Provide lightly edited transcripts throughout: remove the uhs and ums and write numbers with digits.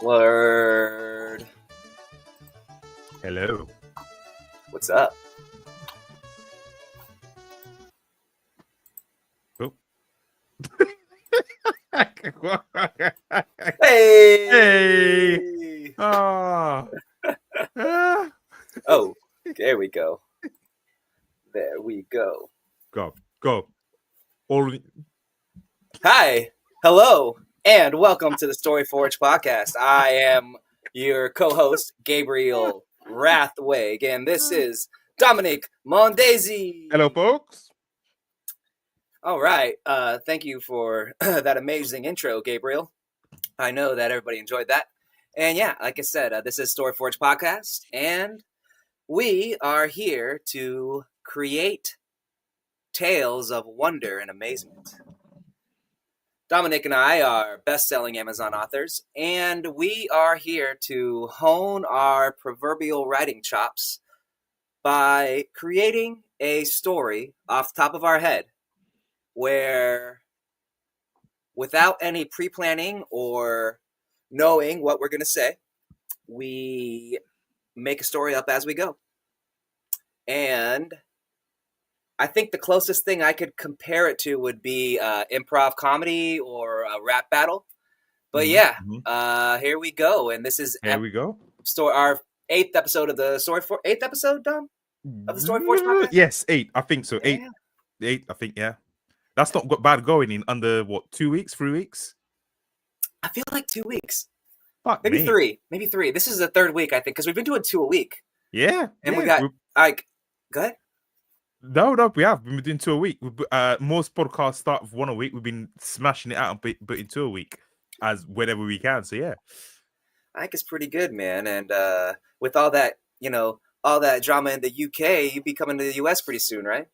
Word. Hello. What's up? Oh. Hey! Oh. Oh, there we go. There we go. Go. All. Hi, hello, and welcome to the Story Forge podcast. I am your co-host, Gabriel Rathweg, and this is Dominique Mondesir. Hello, folks. All right. Thank you for that amazing intro, Gabriel. I know that everybody enjoyed that. And yeah, like I said, this is Story Forge podcast, and we are here to create tales of wonder and amazement. Dominique and I are best-selling Amazon authors, and we are here to hone our proverbial writing chops by creating a story off the top of our head where, without any pre-planning or knowing what we're going to say, we make a story up as we go. And I think the closest thing I could compare it to would be improv comedy or a rap battle. But here we go. And this is our 8th episode of the Story Forge. 8th episode, Dom? Of the Story Forge podcast? Yes, 8. I think so. 8. 8, I think, yeah. That's not bad going in under, 2 weeks, 3 weeks? I feel like 2 weeks. Fuck Maybe me. 3. Maybe 3. This is the 3rd week, I think, because we've been doing 2 a week. Yeah. And we got, go ahead. No, we have been doing 2 a week. Most podcasts start with 1 a week. We've been smashing it out and putting 2 a week as whenever we can. So yeah, I think it's pretty good, man. And with all that, all that drama in the UK, you'll be coming to the US pretty soon, right?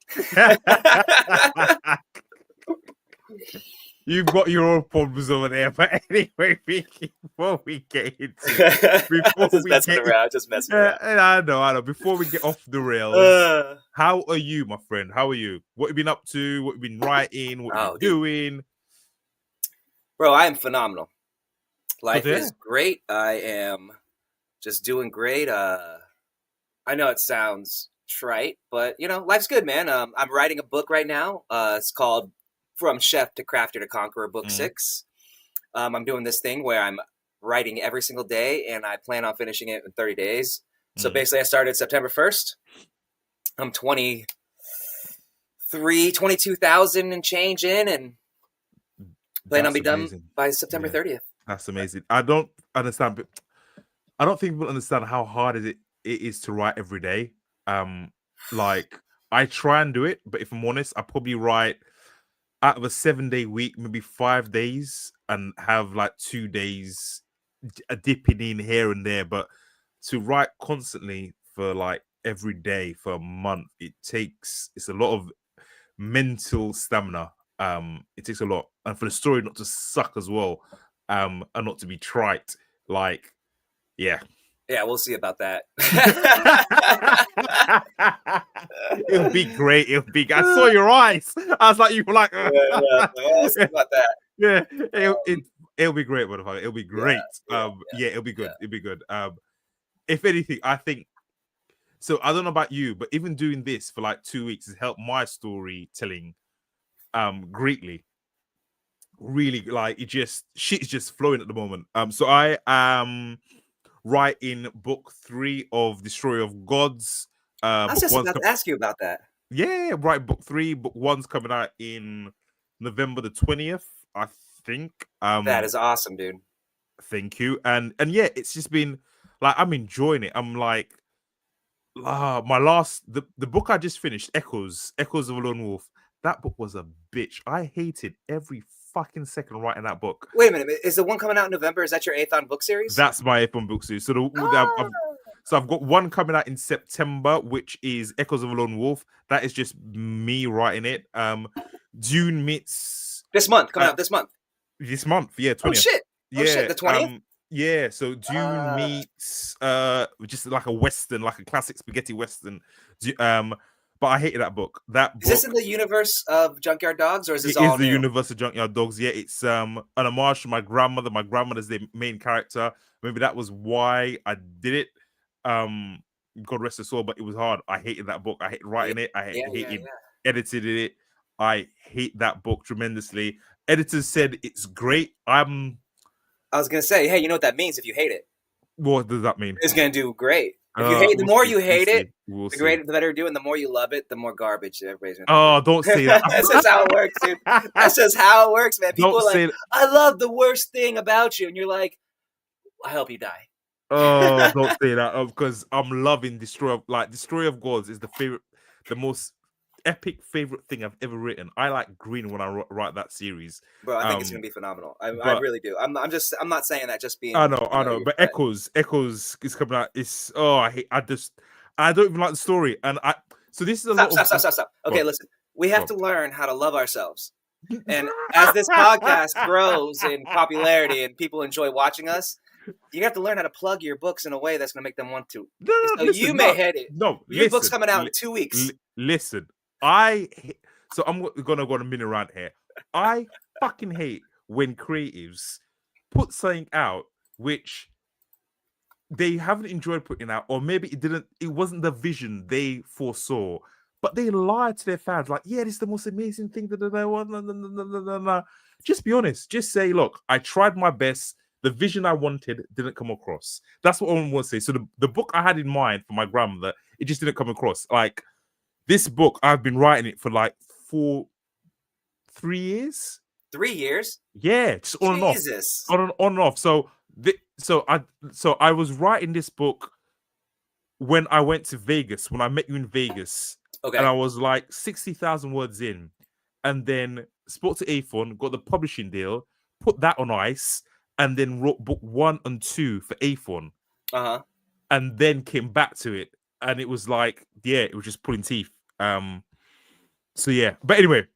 You've got your own problems over there, but anyway, before we get into just messing around. I know. Before we get off the rails, how are you, my friend? How are you? What have you been up to? What have you been writing? What have you been doing? Bro, I am phenomenal. Life is great. I am just doing great. I know it sounds trite, but life's good, man. I'm writing a book right now. It's called From Chef to Crafter to Conqueror, book 6. I'm doing this thing where I'm writing every single day, and I plan on finishing it in 30 days. So basically, I started September 1st. I'm 22,000 and change in, and plan on be done by September 30th. That's amazing. I don't understand, but I don't think people understand how hard it is to write every day. Like, I try and do it, but if I'm honest, I probably write out of a 7-day week, maybe 5 days, and have like 2 days dipping in here and there. But to write constantly for like every day for a month, it's a lot of mental stamina. It takes a lot, and for the story not to suck as well, and not to be trite. Like, yeah, we'll see about that. It'll be great. I saw your eyes. I was like, you were like, we'll see about that. Yeah, it'll be great, motherfucker. It'll be great. It'll be good. It'll be good. If anything, I think so. I don't know about you, but even doing this for like 2 weeks has helped my storytelling greatly. Really, like shit's just flowing at the moment. So I am writing book 3 of Destroyer of Gods. I was just about to ask you about that. Yeah, right. Book 3, book 1's coming out in November the 20th, I think. That is awesome, dude. Thank you. And yeah, it's just been like, I'm enjoying it. I'm like, the book I just finished, Echoes of a Lone Wolf. That book was a bitch. I hated every fucking second writing that book. Wait a minute, is the one coming out in November? Is that your 8th on book series? That's my 8th on book series. So I've got one coming out in September, which is Echoes of a Lone Wolf. That is just me writing it. Dune meets this month, coming out this month. This month, yeah, 20th. Oh shit! The 20th. Yeah, so Dune meets just like a western, like a classic spaghetti western. But I hated that book. That Is this in book. the universe of Junkyard Dogs, or is this It is all the new? universe of Junkyard Dogs. Yeah, it's an homage to my grandmother. My grandmother's the main character. Maybe that was why I did it. Um, God rest her soul, but it was hard. I hated that book. I hated Yeah, writing it. I yeah, yeah, hated yeah. edited it. I hate that book tremendously. Editors said it's great. I was gonna say, hey, you know what that means if you hate it? What does that mean? It's gonna do great. If you hate, the We'll more see. you We'll hate it, see. We'll the see. greater, the better you do, and the more you love it, the more garbage everybody's gonna Oh, don't think. say that. That's just how it works, dude. That's just how it works, man. People Don't are like, say that. "I love the worst thing about you," and you're like, "I hope you die." Oh, don't say that because I'm loving Destroy of Gods is the most epic favorite thing I've ever written. I like green when I write that series. Bro, I think it's gonna be phenomenal. I But really do. I'm not saying that just being I know, familiar, but but Echoes is coming out. It's I don't even like the story, and I so this is a stop, lot stop, of stop, stop, stop. go Okay, on, listen. We go have on. to learn how to love ourselves. And as this podcast grows in popularity and people enjoy watching us, you have to learn how to plug your books in a way that's going to make them want to. No, So you listen, may hate it. no, Your book's listen, coming out in 2 weeks. listen. So I'm gonna go on a mini rant here. I fucking hate when creatives put something out which they haven't enjoyed putting out, or maybe it wasn't the vision they foresaw, but they lied to their fans, like, yeah, this is the most amazing thing that they want. Just be honest. Just say, look, I tried my best. The vision I wanted didn't come across. That's what I want to say. So the book I had in mind for my grandmother, it just didn't come across. Like this book, I've been writing it for like 3 years. 3 years? Yeah, just on and off, Jesus. on and off. So I was writing this book when I went to Vegas, when I met you in Vegas, and Okay. I was like 60,000 words in, and then spoke to Aphon, got the publishing deal, put that on ice, and then wrote book 1 and 2 for Aphon, and then came back to it, and it was like, yeah, it was just pulling teeth. So yeah, but anyway,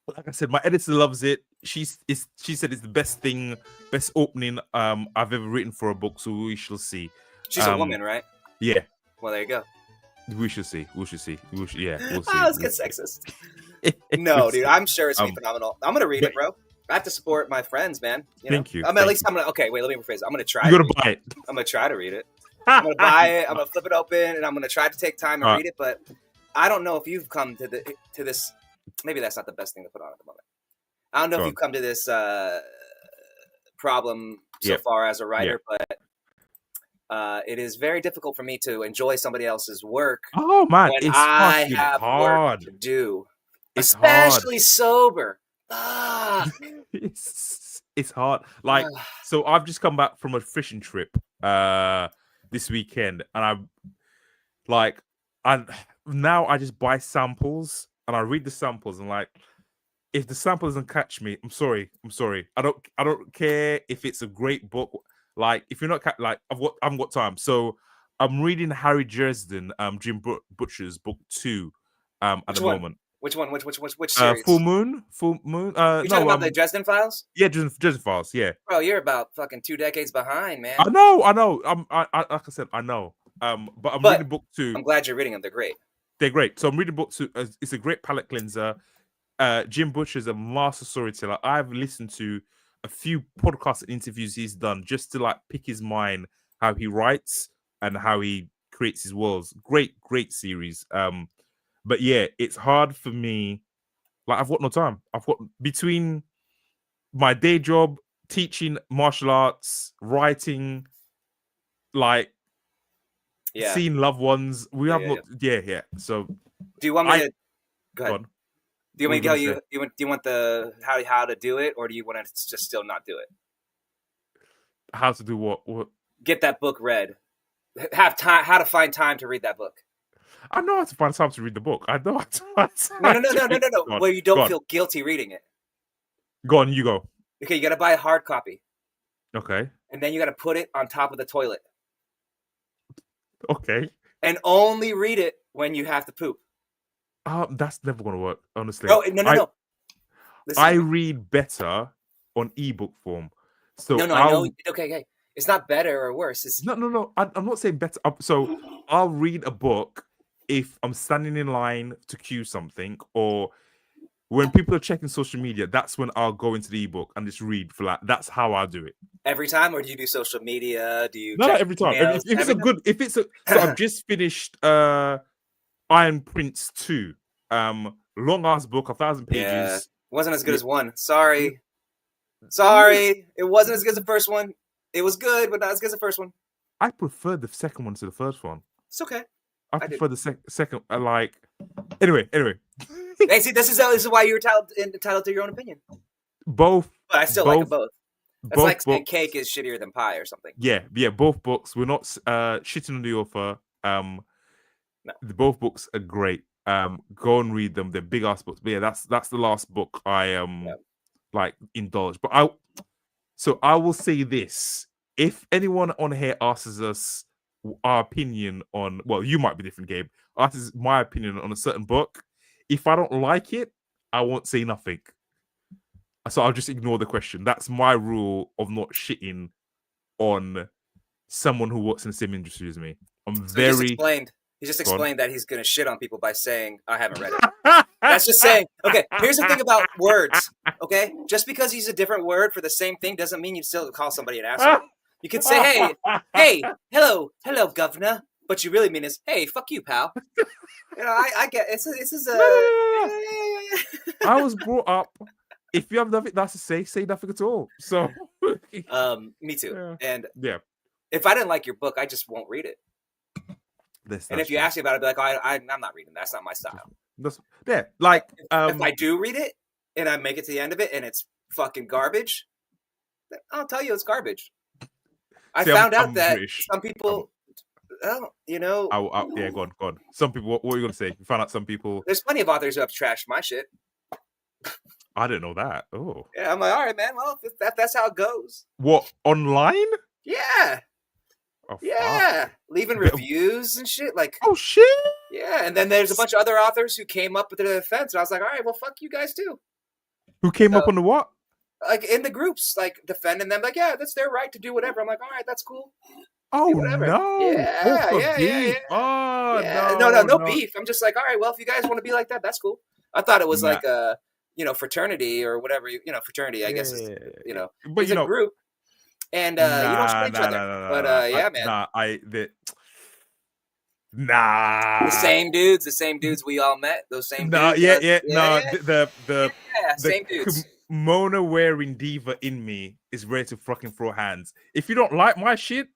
like I said, my editor loves it. She said it's the best opening I've ever written for a book. So we shall see. She's a woman, right? Yeah. Well, there you go. We should see. We'll see. We'll see. Let's get sexist. No, dude, I'm sure it's gonna be phenomenal. I'm gonna read it, bro. I have to support my friends, man. Thank you. I'm gonna. Okay, wait. Let me rephrase it. I'm gonna try. You're gonna buy it. I'm gonna try to read it. I'm gonna buy it. I'm gonna flip it open, and I'm gonna try to take time and read it. But I don't know if you've come to this. Maybe that's not the best thing to put on at the moment. I don't know if you've come to this problem so far as a writer, but it is very difficult for me to enjoy somebody else's work. Oh man, when it's I have hard work to do, it's especially hard. sober. It's hard. Like, so I've just come back from a fishing trip this weekend, and now I just buy samples and I read the samples, and like, if the sample doesn't catch me, I'm sorry. I don't care if it's a great book. Like, if you're not like, I haven't got time. So I'm reading Harry Dresden, Jim Butcher's book 2 at the moment. Which one? Which series? Full Moon. You're talking about the Dresden Files? Yeah, Dresden Files. Yeah. Bro, you're about fucking 2 decades behind, man. I know. Like I said, I know. But I'm reading book 2. I'm glad you're reading them. They're great. They're great. So I'm reading book 2. It's a great palate cleanser. Jim Butcher's a master storyteller. I've listened to a few podcasts and interviews he's done just to like pick his mind, how he writes and how he creates his worlds. Great series. But yeah, it's hard for me. Like, I've got no time. I've got between my day job, teaching martial arts, writing, like seeing loved ones. We have not. Yeah. So, do you want me to go ahead? Do you want me to tell you? Do you want the how to do it, or do you want to just still not do it? How to do what? What? Get that book read. Have time. How to find time to read that book. I know how to find time to read the book. I know how to find time. No. Where you don't feel guilty reading it. Go on, you go. Okay, you got to buy a hard copy. Okay. And then you got to put it on top of the toilet. Okay. And only read it when you have to poop. That's never going to work, honestly. No. Listen, I read better on ebook form. So I know. Okay. It's not better or worse. It's... No. I'm not saying better. So I'll read a book if I'm standing in line to queue something, or when people are checking social media, that's when I'll go into the ebook and just read for like. That's how I do it. Every time, or do you do social media? Do you No, check not every time. emails? If it's Every a good, if it's a, so I've just finished Iron Prince 2. Long ass book, 1,000 Yeah, pages. wasn't as good Yeah. as one. Sorry, it wasn't as good as the first one. It was good, but not as good as the first one. I prefer the second one to the first one. It's okay. I I do. prefer the second. Like, anyway. Hey, see, this is why you're entitled to your own opinion. Both, But I still like them both. That's like saying books. cake is shittier than pie or something. Yeah, both books. We're not shitting on the author. No. Both books are great. Go and read them. They're big ass books. But yeah, that's the last book I like indulged. But I will say this: if anyone on here asks us our opinion on, well, you might be different, Gabe. Asks my opinion on a certain book. If I don't like it, I won't say nothing. So I'll just ignore the question. That's my rule of not shitting on someone who works in the same industry as me. He just explained that he's going to shit on people by saying, I haven't read it. That's just saying, okay, here's the thing about words, okay? Just because he's a different word for the same thing doesn't mean you still call somebody an asshole. You could say, hey, hello, governor. But you really mean is, hey, fuck you, pal. You know, I get this is a. I was brought up. If you have nothing nice to say nothing at all. So, me too. Yeah. And yeah, if I didn't like your book, I just won't read it. And if you ask me about it, I'd be like, I'm not reading that. That's not my style. Like if I do read it and I make it to the end of it and it's fucking garbage, then I'll tell you it's garbage. I found out that some people, you know. Yeah, go on. Some people, what are you going to say? You found out some people. There's plenty of authors who have trashed my shit. I didn't know that. Oh. Yeah, I'm like, all right, man. Well, that's how it goes. What, online? Yeah. Oh, yeah. Fuck. Leaving reviews and shit. Like, oh, shit. Yeah. And then there's a bunch of other authors who came up with their defense. And I was like, all right, well, fuck you guys too. Who came up on the what? Like, in the groups, like, defending them. Like, yeah, that's their right to do whatever. I'm like, all right, that's cool. Oh, no. Yeah. Oh, no beef. I'm just like, all right, well, if you guys want to be like that, that's cool. I thought it was like a, fraternity or whatever, fraternity, I guess, is, but it's a group. And you don't show each other. But yeah, man. The same dudes we all met. Those same dudes. The same dudes. Kimono wearing diva in me is ready to fucking throw hands. If you don't like my shit,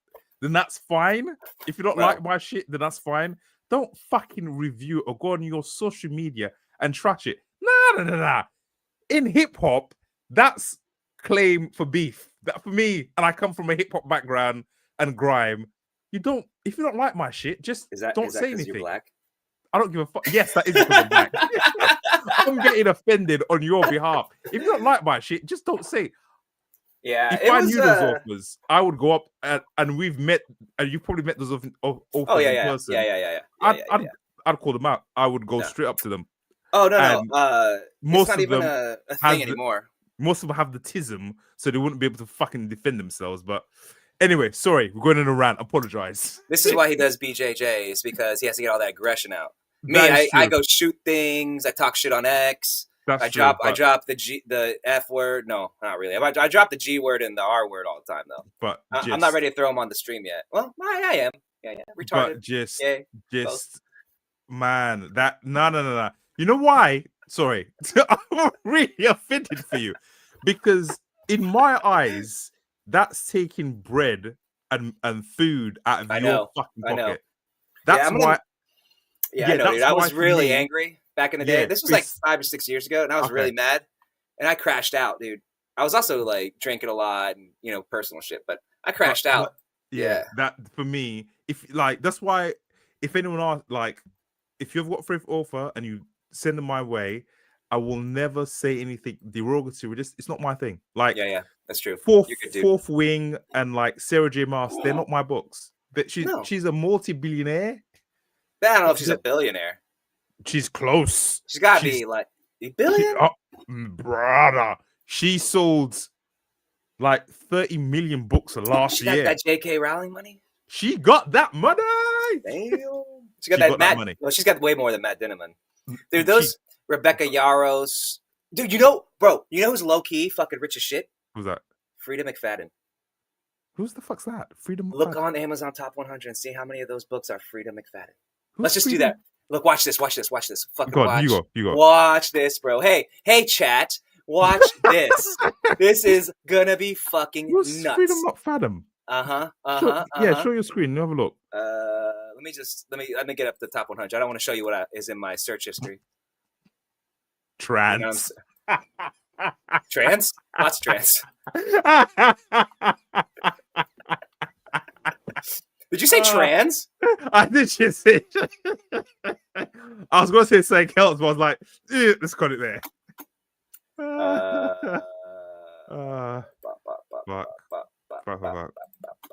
then that's fine. If you don't like my shit, then that's fine. Don't fucking review or go on your social media and trash it. Nah. In hip hop, that's claim for beef. That for me, and I come from a hip hop background and grime. If you don't like my shit, just don't say anything. You're black? I don't give a fuck. Yes, that is because I'm black. I'm getting offended on your behalf. If you don't like my shit, just don't say. Yeah, if I knew those authors, I would go up and we've met, and you probably met those authors in person. Yeah. I'd call them out. I would go straight up to them. Oh no. It's not even a thing anymore. Most of them have the tism, so they wouldn't be able to fucking defend themselves. But anyway, sorry, we're going on a rant. Apologize. This is why he does BJJs, because he has to get all that aggression out. I go shoot things. I talk shit on X. I drop the F word. No, not really. I drop the G word and the R word all the time, though. But I'm not ready to throw them on the stream yet. Well, I am. Yeah. Retarded. But man, that no. You know why? Sorry, I'm really offended for you, because in my eyes, that's taking bread and food out of your fucking pocket. That's why. Yeah, I know, dude. I was really angry back in the day. This was like 5 or 6 years ago, and I was really mad, and I crashed out, dude. I was also like drinking a lot and personal shit, but I crashed out. That for me, that's why if anyone asks, if you've got a favorite author and you send them my way, I will never say anything derogatory. It's not my thing. That's true. Fourth Wing and Sarah J. Maas, they're not my books. But she's a multi-billionaire. I don't know if she's a billionaire. She's close. She's got to be like a billion. Brother, she sold 30 million books last year. She got that J.K. Rowling money. She got that money. Damn. She got She that got that Matt. money. Well, she's got way more than Matt Dinniman. Dude, She, those Rebecca Yaros. Dude, you know who's low key fucking rich as shit? who's that? Frida McFadden. Who's the fuck's that? Freedom. Look on Amazon Top 100 and see how many of those books are Frida McFadden. Who's Let's just do Freedom? that. Look, watch this. Fucking Go on, watch. you go. Watch this, bro. Hey, chat. Watch this. This is gonna be fucking Who's nuts. Freedom McFadden? Yeah, show your screen. Have a look. Let me get up the top 100. I don't want to show you what is in my search history. Trans. You know trans? What's trans? Did you say trans? I did just say. I was going to say something else, but I was like, let's cut it there. Fuck.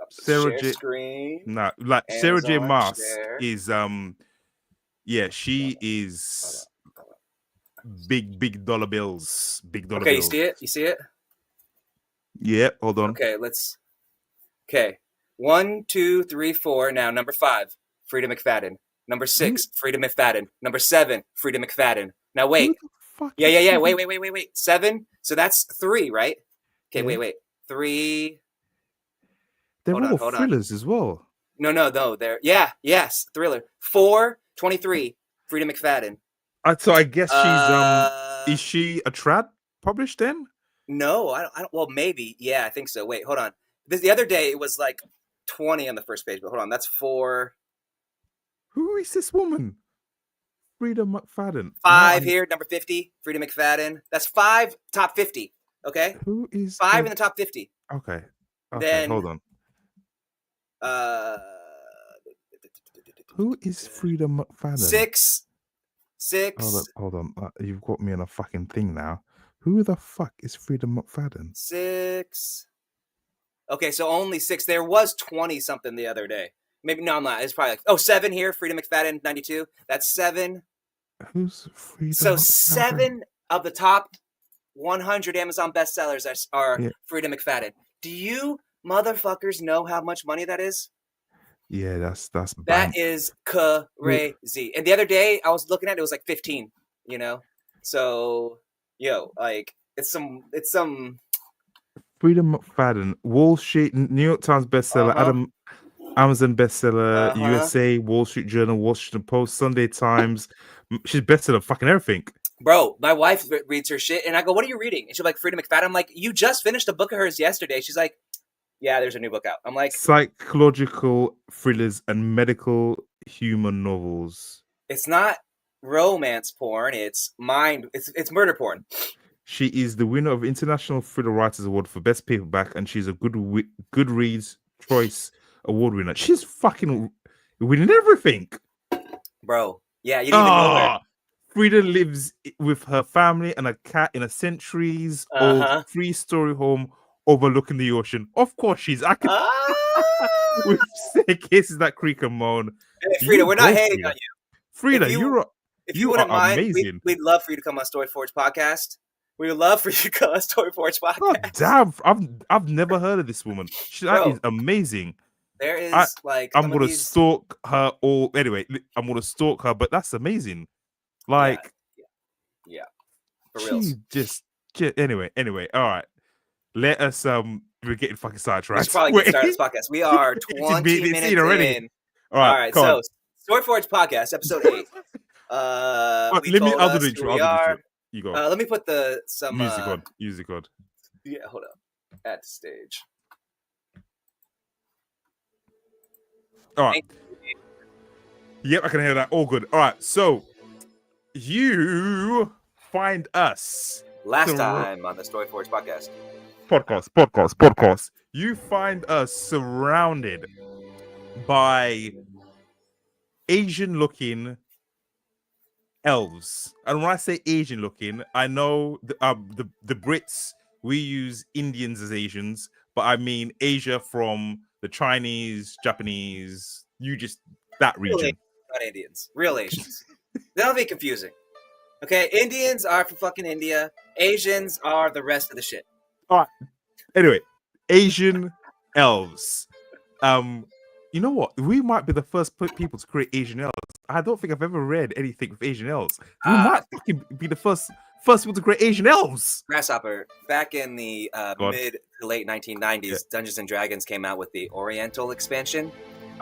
Sarah J. Screen. No, like Sarah J. Amazon Maas share. is yeah, she is big dollar bills. Big dollar bills. Okay, you see it? Yeah, hold on. Okay. 1, 2, 3, 4. Now number 5, Frida McFadden. Number 6, Frida McFadden. Number 7, Frida McFadden. Now wait. Yeah. Wait. 7. So that's 3, right? Okay, wait. 3. They're all thrillers as well. No. They're yes, thriller. 4, 23, Frida McFadden. So I guess she's is she a trad published then? No, I don't. Well, maybe. Yeah, I think so. Wait, hold on. The other day it was like 20 on the first page, but hold on, that's 4. Who is this woman? Frida McFadden. 5 here, number 50, Frida McFadden. That's 5 top 50. Okay. Who is 5 in the top 50? Okay. Then hold on. Who is Frida McFadden? 6. Hold on. You've got me on a fucking thing now. Who the fuck is Frida McFadden? 6. Okay, so only 6. There was 20 something the other day. Maybe no, I'm not. It's probably like 7 here. Frida McFadden 92. That's 7. Who's Frida? So McFadden? 7 of the top 100 Amazon bestsellers are Frida McFadden. Do you motherfuckers know how much money that is? Yeah, that's that is crazy. And the other day I was looking at it was like 15. You know, so like it's some. Frida McFadden, Wall Street, New York Times bestseller, Amazon bestseller, USA, Wall Street Journal, Washington Post, Sunday Times. She's bestseller fucking everything. Bro, my wife reads her shit, and I go, "What are you reading?" And she's like, "Frida McFadden." I'm like, "You just finished a book of hers yesterday." She's like, "Yeah, there's a new book out." I'm like, psychological thrillers and medical human novels. It's not romance porn. It's It's murder porn. She is the winner of International Thriller Writers Award for Best Paperback, and she's a Goodreads Choice Award winner. She's fucking winning everything. Bro, yeah, you didn't even know her. Frida lives with her family and a cat in a centuries old 3-story home overlooking the ocean. Of course she's. I can with staircases that creak and moan. Hey, Frida, we're not hating on you. Frida, if you wouldn't mind, amazing. We'd love for you to come on Story Forge podcast. We would love for you to come on Story Forge podcast. God damn, I've never heard of this woman. That is amazing. There is I'm gonna stalk her all. Anyway, I'm gonna stalk her, but that's amazing. Like, yeah. For real. Just anyway. All right, let us. We're getting fucking sidetracked. We should probably get started this podcast. We are 20 minutes in. All right. So Story Forge podcast, episode 8. I'll do the intro. You go. Let me put some music on. Yeah, hold up. At the stage. All right. Yep, I can hear that. All good. All right. So you find us last time on the Story Forge podcast. Podcast. You find us surrounded by Asian-looking elves, and when I say Asian looking, I know the Brits, we use Indians as Asians, but I mean Asia from the Chinese, Japanese, that region. Real, not Indians, real Asians. That'll be confusing. Okay, Indians are from fucking India. Asians are the rest of the shit. All right. Anyway, Asian elves. You know what? We might be the first people to create Asian elves. I don't think I've ever read anything with Asian elves. We Uh, might fucking be the first people to create Asian elves. Grasshopper, back in the God. mid to late 1990s, Yeah. Dungeons and Dragons came out with the Oriental expansion,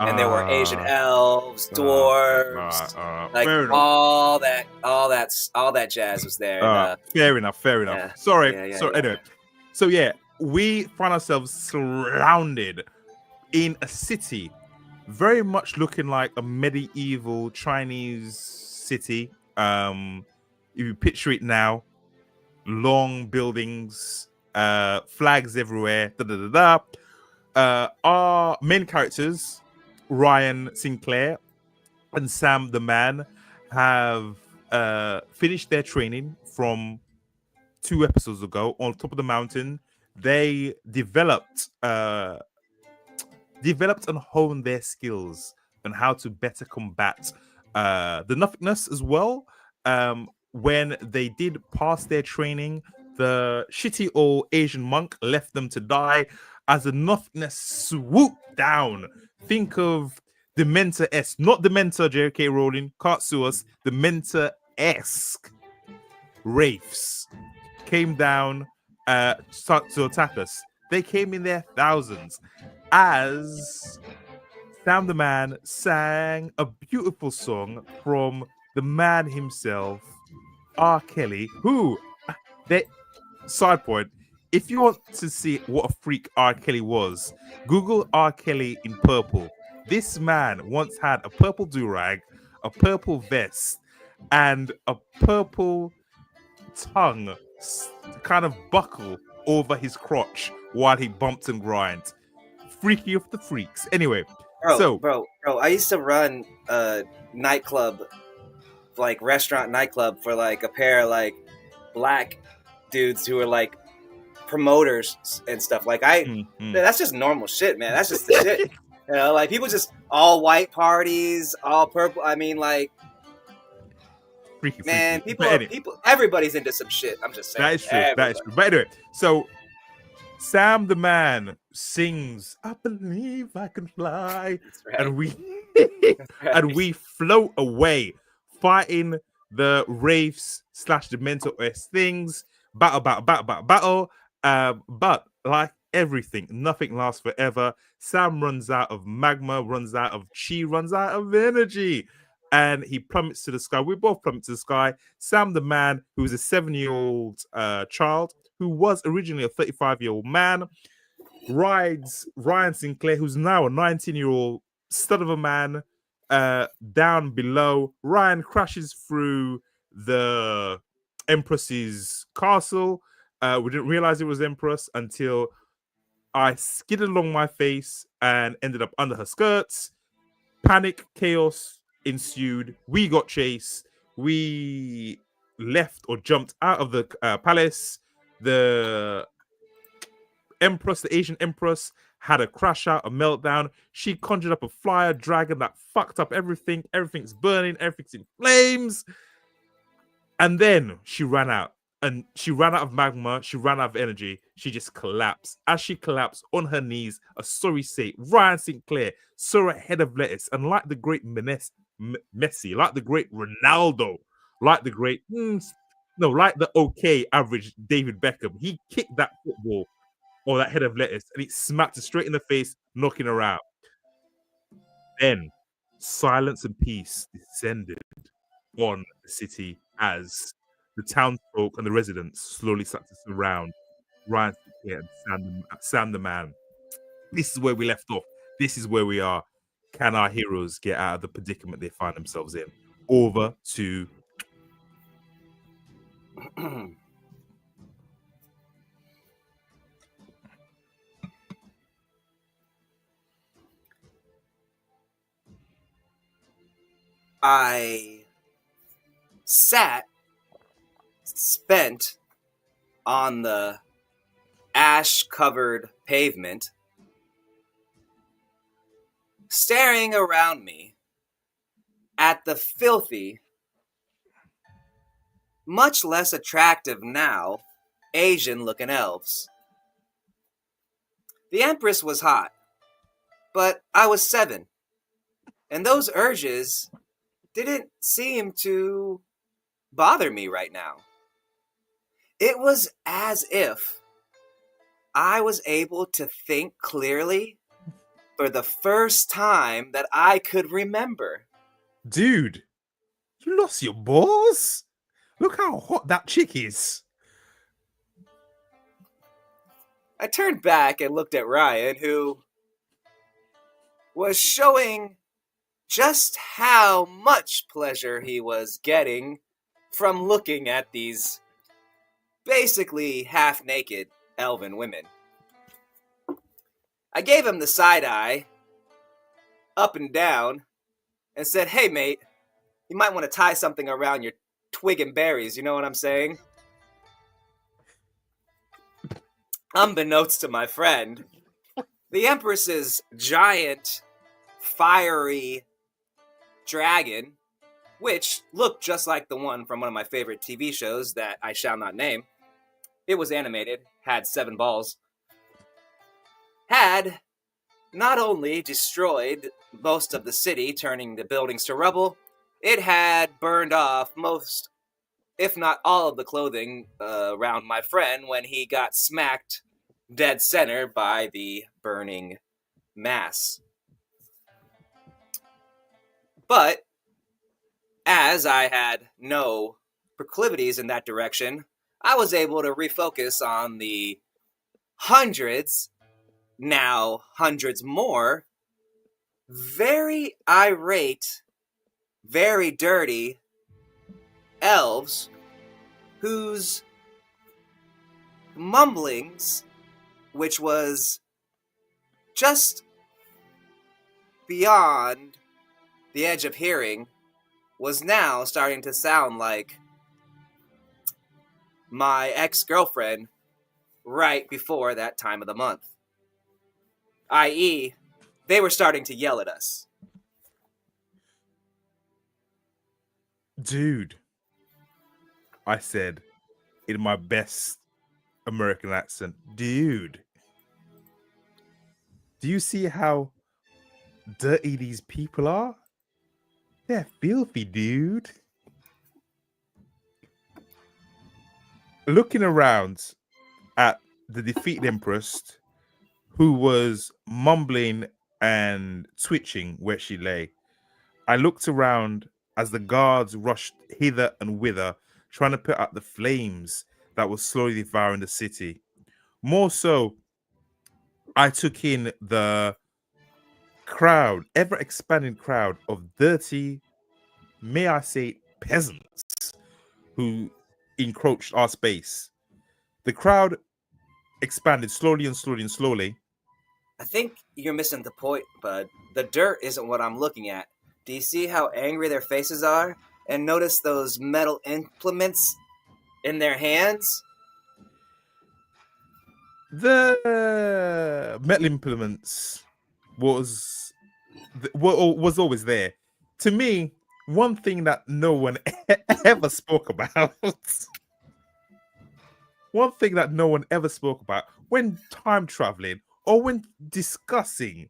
and there were Asian Uh, elves, dwarves, like fair enough. all that jazz was there. And Fair enough. Fair enough. yeah, Sorry. yeah. Anyway, so yeah, we find ourselves surrounded in a city, very much looking like a medieval Chinese city. If you picture it now, long buildings, flags everywhere. Da da da da. Our main characters, Ryan Sinclair and Sam the Man, have finished their training from 2 episodes ago on top of the mountain. They developed and honed their skills on how to better combat the nothingness as well. When they did pass their training, the shitty old Asian monk left them to die as the nothingness swooped down. Think of Dementor-esque, not Dementor, J.K. Rowling, can't sue us, Dementor-esque wraiths came down to attack us. They came in their thousands as Sam the Man sang a beautiful song from the man himself, R. Kelly, who, side point, if you want to see what a freak R. Kelly was, Google R. Kelly in purple. This man once had a purple do-rag, a purple vest, and a purple tongue kind of buckle over his crotch while he bumped and grind. Freaky of the freaks. Anyway, bro, I used to run a nightclub, like restaurant nightclub, for like a pair of like black dudes who were like promoters and stuff. Like that's just normal shit, man. That's just the shit. You know, like people just all white parties, all purple. I mean, like, freaky. People, everybody's into some shit. I'm just saying. That is true. That is true. But anyway, so Sam the Man sings, "I believe I can fly," right. and we float away, fighting the wraiths / Dementor-esque things. Battle. But like everything, nothing lasts forever. Sam runs out of magma, runs out of chi, runs out of energy, and he plummets to the sky. We both plummet to the sky. Sam the Man, who is a 7-year-old child, who was originally a 35-year-old man, rides Ryan Sinclair, who's now a 19-year-old stud of a man, down below. Ryan crashes through the Empress's castle. We didn't realize it was Empress until I skidded along my face and ended up under her skirts. Panic, chaos ensued. We got chased. We left or jumped out of the palace. The Empress, the Asian Empress, had a crash out, a meltdown. She conjured up a fire dragon that fucked up everything. Everything's burning. Everything's in flames. And then she ran out. And she ran out of magma. She ran out of energy. She just collapsed. As she collapsed on her knees, a sorry saint, Ryan Sinclair, saw a head of lettuce. And like the great Messi, like the great Ronaldo, like the great, like the okay average David Beckham, he kicked that football or that head of lettuce and it smacked her straight in the face, knocking her out. Then silence and peace descended on the city as the townsfolk and the residents slowly started to surround Ryan and Sam the Man. This is where we left off. This is where we are. Can our heroes get out of the predicament they find themselves in? Over to I spent on the ash-covered pavement, staring around me at the filthy, much less attractive now, Asian-looking elves. The Empress was hot, but I was 7, and those urges didn't seem to bother me right now. It was as if I was able to think clearly for the first time that I could remember. Dude, you lost your balls? Look how hot that chick is. I turned back and looked at Ryan, who was showing just how much pleasure he was getting from looking at these basically half-naked elven women. I gave him the side eye, up and down, and said, "Hey mate, you might want to tie something around your twig and berries, you know what I'm saying?" Unbeknownst to my friend, the Empress's giant, fiery dragon, which looked just like the one from one of my favorite TV shows that I shall not name, it was animated, had 7 balls, had not only destroyed most of the city, turning the buildings to rubble, it had burned off most, if not all, of the clothing around my friend when he got smacked dead center by the burning mass. But as I had no proclivities in that direction, I was able to refocus on the hundreds, now hundreds more, very irate, very dirty elves whose mumblings, which was just beyond the edge of hearing, was now starting to sound like my ex-girlfriend right before that time of the month. I.e., they were starting to yell at us. Dude, I said in my best American accent, dude, do you see how dirty these people are? They're filthy, dude. Looking around at the defeated Empress, who was mumbling and twitching where she lay, I looked around as the guards rushed hither and whither, trying to put out the flames that were slowly devouring the city. More so, I took in the crowd, ever expanding crowd of dirty, may I say, peasants who encroached our space. The crowd expanded slowly and slowly and slowly. I think you're missing the point, bud. The dirt isn't what I'm looking at. Do you see how angry their faces are? And notice those metal implements in their hands? The metal implements was always there. To me, one thing that no one ever spoke about. One thing that no one ever spoke about when time traveling or when discussing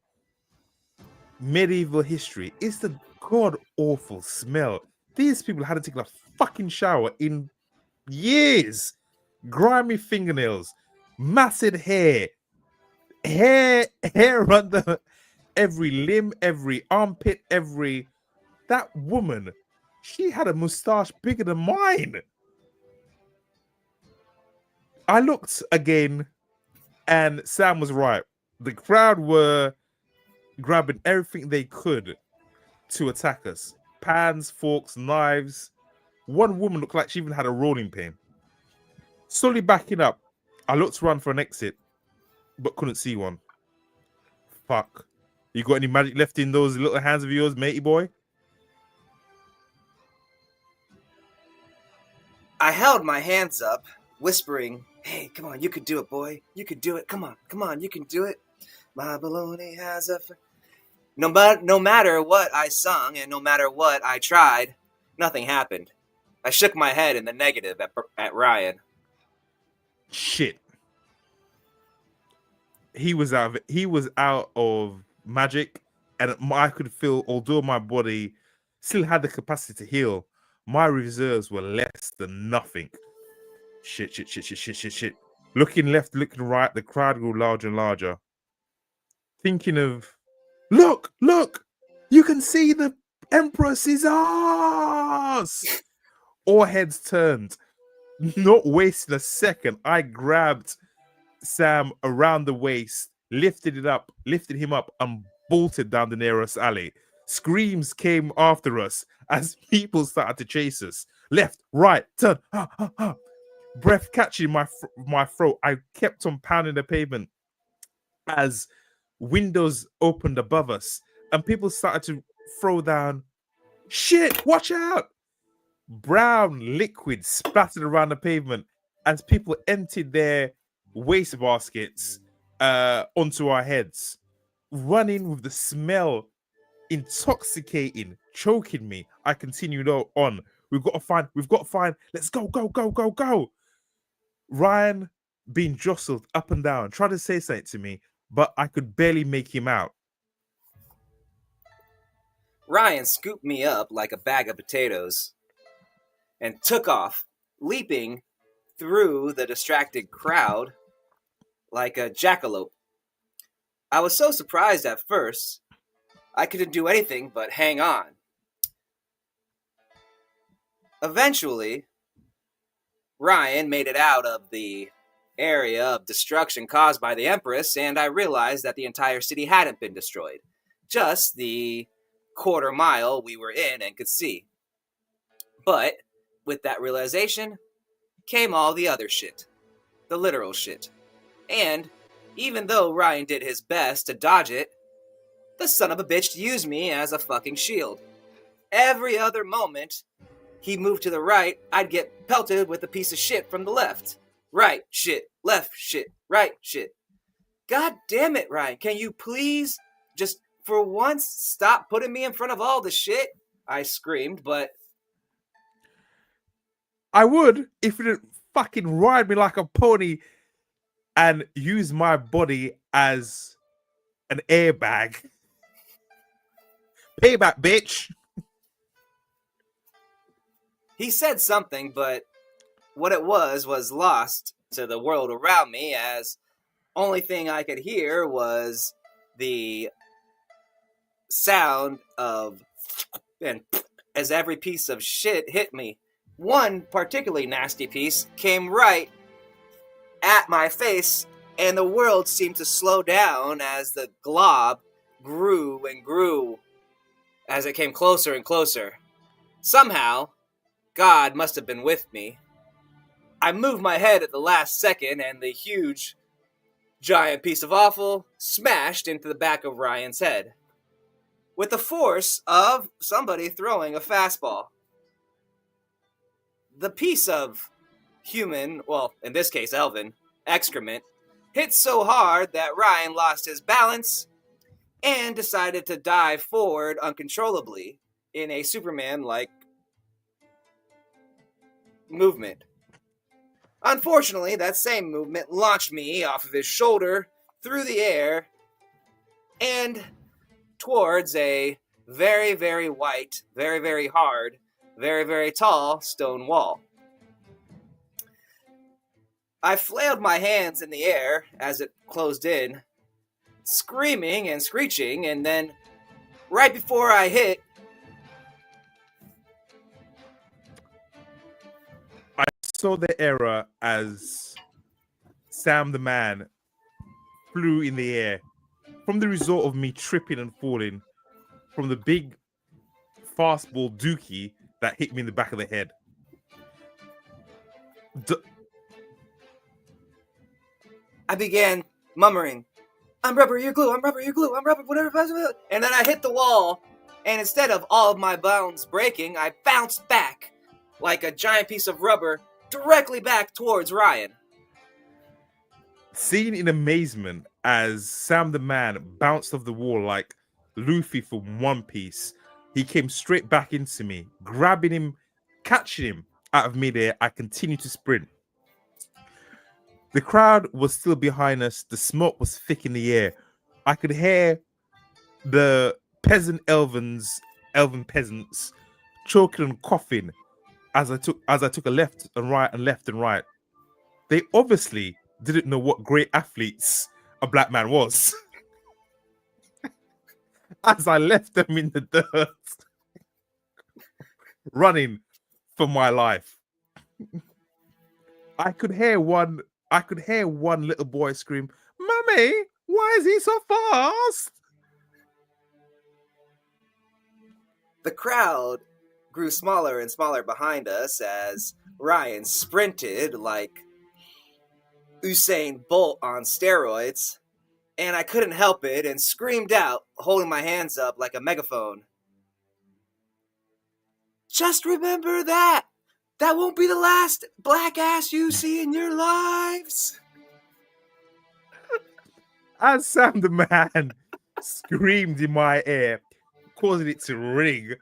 medieval history is the god awful smell. These people hadn't taken a fucking shower in years. Grimy fingernails, matted hair under every limb, every armpit, every. That woman, she had a mustache bigger than mine. I looked again, and Sam was right. The crowd were grabbing everything they could to attack us. Pans, forks, knives. One woman looked like she even had a rolling pin. Slowly backing up, I looked around for an exit, but couldn't see one. Fuck. You got any magic left in those little hands of yours, matey boy? I held my hands up, whispering, "Hey, come on, you can do it, boy. You can do it. Come on, you can do it. My baloney has a..." No matter what I sung and no matter what I tried, nothing happened. I shook my head in the negative at Ryan. Shit. He was out of magic, and I could feel, although my body still had the capacity to heal, my reserves were less than nothing. Shit. Looking left, looking right, the crowd grew larger and larger. Thinking of, look, you can see the Empress's ass. All heads turned. Not wasting a second, I grabbed Sam around the waist, lifted him up, and bolted down the nearest alley. Screams came after us as people started to chase us. Left, right, turn. Breath catching my throat. I kept on pounding the pavement as windows opened above us and people started to throw down shit. Watch out! Brown liquid splattered around the pavement as people emptied their waste baskets onto our heads. Running with the smell intoxicating, choking me. I continued on. We've got to find. Let's go. Ryan being jostled up and down, tried to say something to me, but I could barely make him out. Ryan scooped me up like a bag of potatoes and took off, leaping through the distracted crowd like a jackalope. I was so surprised at first, I couldn't do anything but hang on. Eventually, Ryan made it out of the area of destruction caused by the Empress, and I realized that the entire city hadn't been destroyed. Just the quarter mile we were in and could see. But with that realization came all the other shit. The literal shit. And even though Ryan did his best to dodge it, the son of a bitch used me as a fucking shield. Every other moment he moved to the right, I'd get pelted with a piece of shit from the left. Right shit, left shit, right shit. God damn it, Ryan, can you please just for once stop putting me in front of all the shit? I screamed, but I would if you didn't fucking ride me like a pony and use my body as an airbag. Payback, bitch. He said something, but what it was lost to the world around me, as only thing I could hear was the sound of and as every piece of shit hit me. One particularly nasty piece came right at my face, and the world seemed to slow down as the glob grew and grew as it came closer and closer. Somehow, God must have been with me. I moved my head at the last second, and the huge, giant piece of offal smashed into the back of Ryan's head with the force of somebody throwing a fastball. The piece of human, well, in this case, elven, excrement hit so hard that Ryan lost his balance and decided to dive forward uncontrollably in a Superman-like movement. Unfortunately, that same movement launched me off of his shoulder through the air and towards a very, very white, very, very hard, very, very tall stone wall. I flailed my hands in the air as it closed in, screaming and screeching, and then right before I hit, I saw the error as Sam the man flew in the air from the result of me tripping and falling from the big fastball dookie that hit me in the back of the head. I began murmuring, I'm rubber, you're glue, I'm rubber, you're glue, I'm rubber, whatever. And then I hit the wall, and instead of all of my bones breaking, I bounced back like a giant piece of rubber directly back towards Ryan. Seen in amazement as Sam the man bounced off the wall like Luffy from One Piece, he came straight back into me, grabbing him, catching him out of midair. I continued to sprint. The crowd was still behind us. The smoke was thick in the air. I could hear the elven peasants, choking and coughing as I took a left and right and left and right. They obviously didn't know what great athletes a black man was. As I left them in the dirt, running for my life. I could hear one little boy scream, "Mummy, why is he so fast?" The crowd grew smaller and smaller behind us as Ryan sprinted like Usain Bolt on steroids, and I couldn't help it and screamed out, holding my hands up like a megaphone. Just remember that! That won't be the last black ass you see in your lives! As Sam the man screamed in my ear, causing it to ring,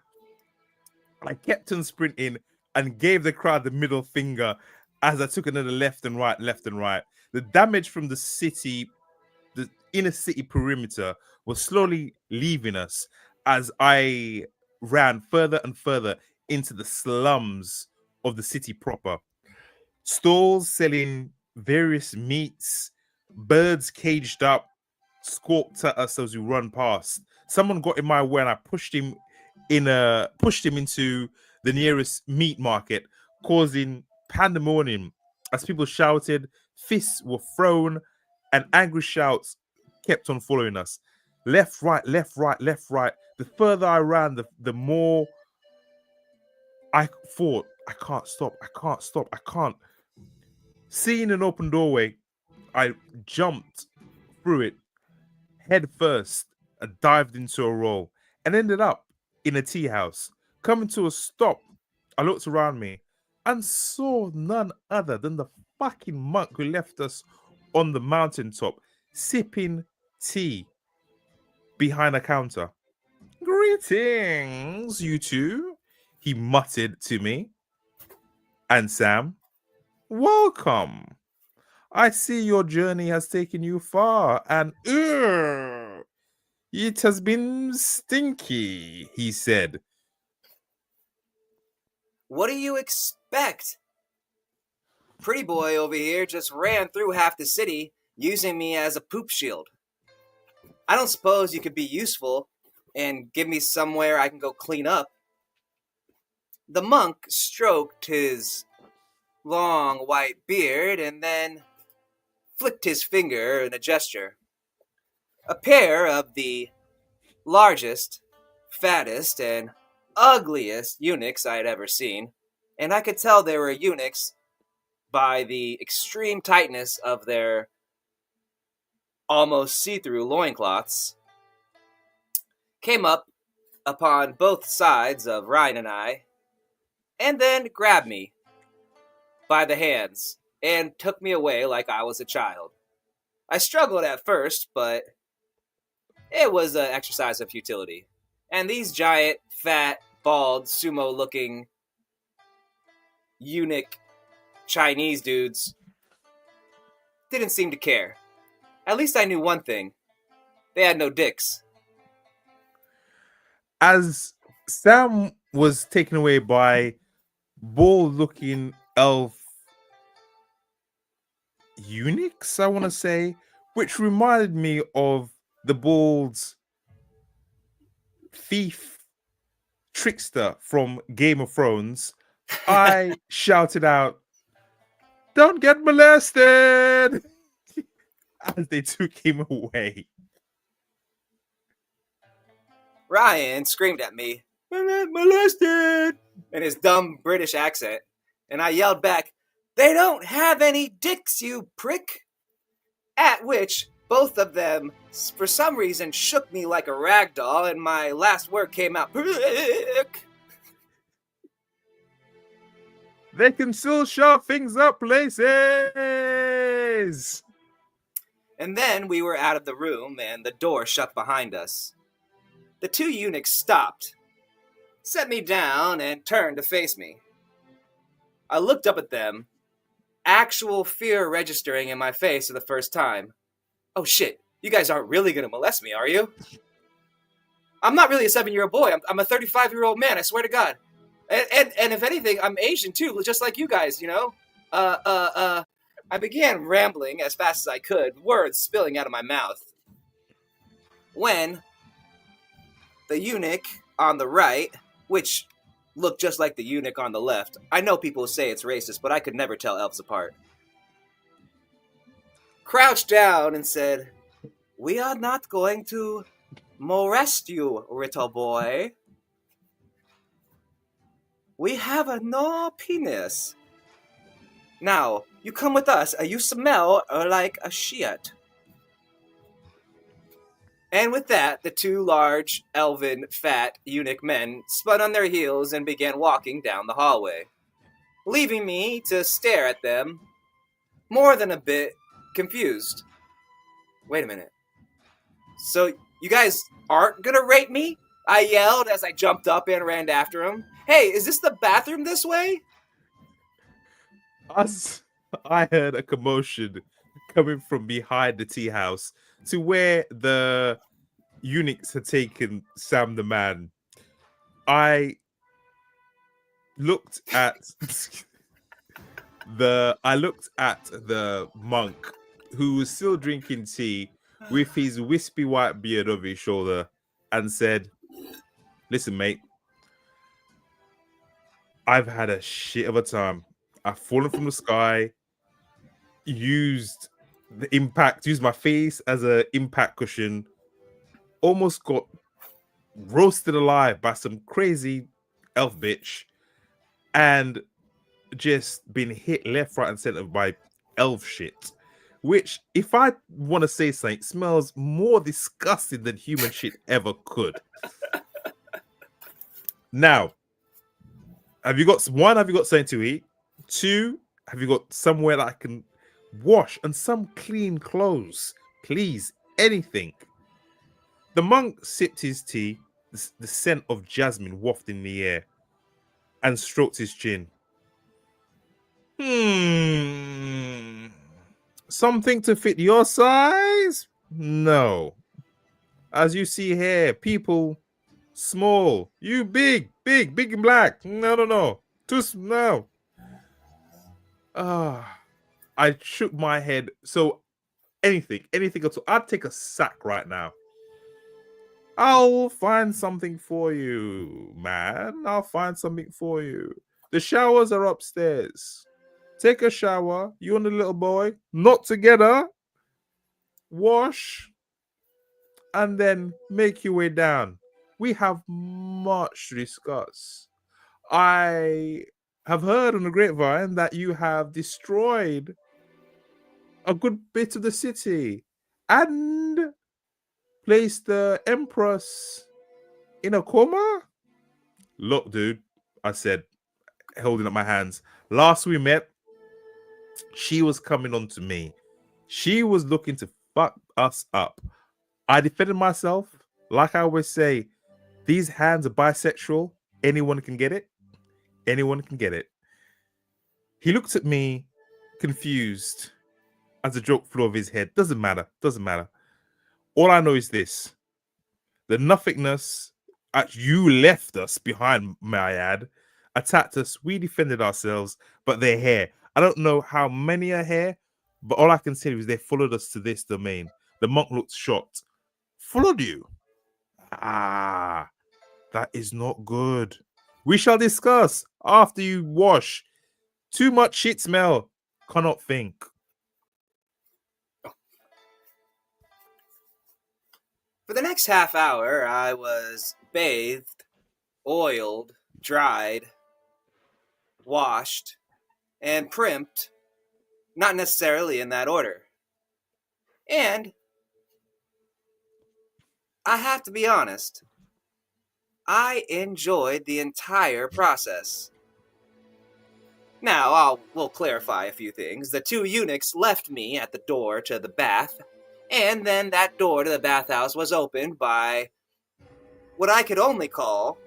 I kept on sprinting and gave the crowd the middle finger as I took another left and right, left and right. The damage from the inner city perimeter was slowly leaving us as I ran further and further into the slums of the city proper. Stalls selling various meats, birds caged up, squawked at us as we run past. Someone got in my way and I pushed him into the nearest meat market, causing pandemonium as people shouted, fists were thrown, and angry shouts kept on following us. Left, right, left, right, left, right. The further I ran, the more I thought, I can't stop, I can't stop, I can't. Seeing an open doorway, I jumped through it head first and dived into a roll and ended up in a tea house. Coming to a stop, I looked around me and saw none other than the fucking monk who left us on the mountaintop sipping tea behind a counter. "Greetings, you two," he muttered to me. "And Sam, welcome. I see your journey has taken you far, and it has been stinky," he said. What do you expect? Pretty boy over here just ran through half the city using me as a poop shield. I don't suppose you could be useful and give me somewhere I can go clean up. The monk stroked his long white beard and then flicked his finger in a gesture. A pair of the largest, fattest, and ugliest eunuchs I had ever seen, and I could tell they were eunuchs by the extreme tightness of their almost see-through loincloths, came up upon both sides of Ryan and I, and then grabbed me by the hands and took me away like I was a child. I struggled at first, but it was an exercise of futility. And these giant, fat, bald, sumo-looking eunuch Chinese dudes didn't seem to care. At least I knew one thing. They had no dicks. As Sam was taken away by bald-looking elf eunuchs, I want to say, which reminded me of the bald thief trickster from Game of Thrones, I shouted out, "Don't get molested!" as they took him away. Ryan screamed at me, "I'm not molested!" in his dumb British accent, and I yelled back, "They don't have any dicks, you prick!" At which both of them, for some reason, shook me like a rag doll, and my last word came out, "Prick!" They can still shove things up places! And then we were out of the room, and the door shut behind us. The two eunuchs stopped, set me down, and turned to face me. I looked up at them, actual fear registering in my face for the first time. "Oh shit, you guys aren't really gonna molest me, are you?" I'm not really a 7-year-old boy. I'm a 35-year-old man. I swear to God. And if anything, I'm Asian too, just like you guys. I began rambling as fast as I could, words spilling out of my mouth, when the eunuch on the right, which looked just like the eunuch on the left. I know people say it's racist, but I could never tell elves apart. Crouched down and said, "We are not going to molest you, little boy. We have no penis. Now, you come with us. You smell like a shit." And with that, the two large, elven, fat, eunuch men spun on their heels and began walking down the hallway, leaving me to stare at them, more than a bit confused. Wait a minute. So, you guys aren't gonna rape me? I yelled as I jumped up and ran after him. Hey, is this the bathroom this way? As I heard a commotion coming from behind the tea house to where the eunuchs had taken Sam the man, I looked at the monk who was still drinking tea with his wispy white beard over his shoulder and said, "Listen, mate, I've had a shit of a time. I've fallen from the sky, used my face as an impact cushion, almost got roasted alive by some crazy elf bitch, and just been hit left, right, and center by elf shit. Which, if I want to say something, smells more disgusting than human shit ever could." Now, have you got something to eat? 2, have you got somewhere that I can wash and some clean clothes? Please, anything. The monk sipped his tea, the scent of jasmine wafting in the air, and stroked his chin. Something to fit your size? No. As you see here, people small, you big and black. No. No. I shook my head. So anything at all. I'd take a sack right now. I'll find something for you, man. I'll find something for you. The showers are upstairs. Take a shower. You and the little boy, not together. Wash. And then make your way down. We have much to discuss. I have heard on the grapevine that you have destroyed a good bit of the city and placed the Empress in a coma. Look, dude, I said, holding up my hands. Last we met, she was coming on to me. She was looking to fuck us up. I defended myself. Like I always say, these hands are bisexual. Anyone can get it. Anyone can get it. He looked at me, confused, as a joke flew over his head. Doesn't matter. All I know is this. The nothingness, you left us behind, may I add, attacked us. We defended ourselves, but they're here. I don't know how many are here, but all I can say is they followed us to this domain. The monk looked shocked. Followed you? That is not good. We shall discuss after you wash. Too much shit smell. Cannot think. For the next half hour, I was bathed, oiled, dried, washed, and primped, not necessarily in that order. And I have to be honest, I enjoyed the entire process. Now, we'll clarify a few things. The two eunuchs left me at the door to the bath, and then that door to the bathhouse was opened by what I could only call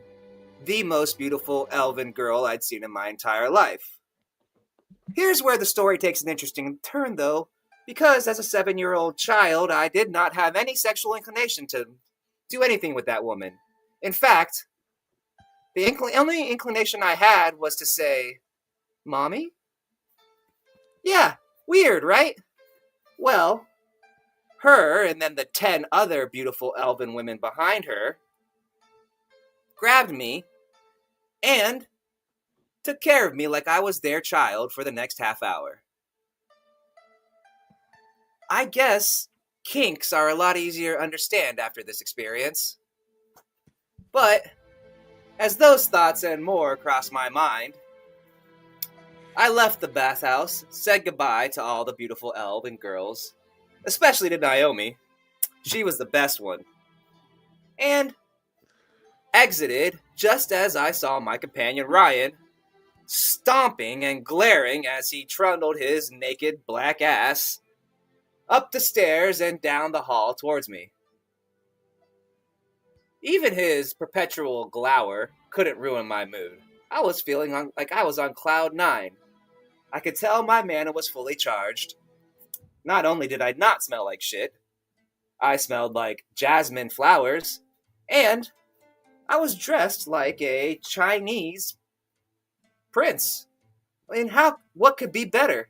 the most beautiful elven girl I'd seen in my entire life. Here's where the story takes an interesting turn, though, because as a 7-year-old child, I did not have any sexual inclination to do anything with that woman. In fact, the only inclination I had was to say, Mommy? Yeah, weird, right? Well, her and then the 10 other beautiful elven women behind her grabbed me and took care of me like I was their child for the next half hour. I guess kinks are a lot easier to understand after this experience. But, as those thoughts and more crossed my mind, I left the bathhouse, said goodbye to all the beautiful elven girls, especially to Naomi. She was the best one. And exited just as I saw my companion Ryan stomping and glaring as he trundled his naked black ass up the stairs and down the hall towards me. Even his perpetual glower couldn't ruin my mood. I was feeling like I was on cloud 9. I could tell my mana was fully charged. Not only did I not smell like shit, I smelled like jasmine flowers, and I was dressed like a Chinese prince. I mean, what could be better?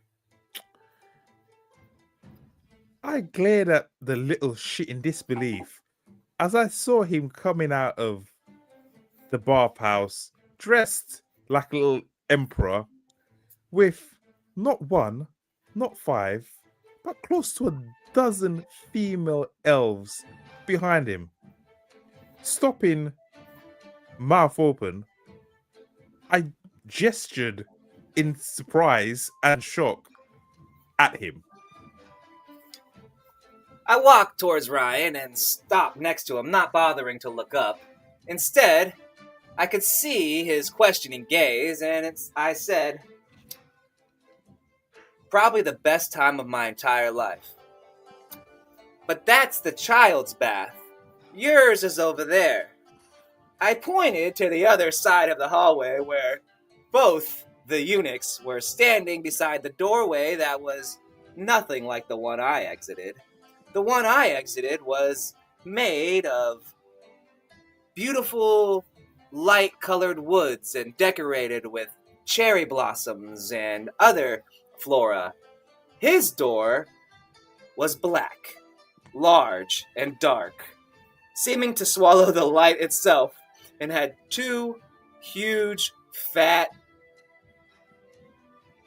I glared at the little shit in disbelief as I saw him coming out of the bathhouse dressed like a little emperor with not one, not 5, but close to a dozen female elves behind him. Stopping, mouth open, I gestured in surprise and shock at him. I walked towards Ryan and stopped next to him, not bothering to look up. Instead, I could see his questioning gaze, and I said, probably the best time of my entire life. But that's the child's bath. Yours is over there. I pointed to the other side of the hallway where both the eunuchs were standing beside the doorway that was nothing like the one I exited. The one I exited was made of beautiful light-colored woods and decorated with cherry blossoms and other flora. His door was black, large, and dark, seeming to swallow the light itself, and had 2 huge, fat,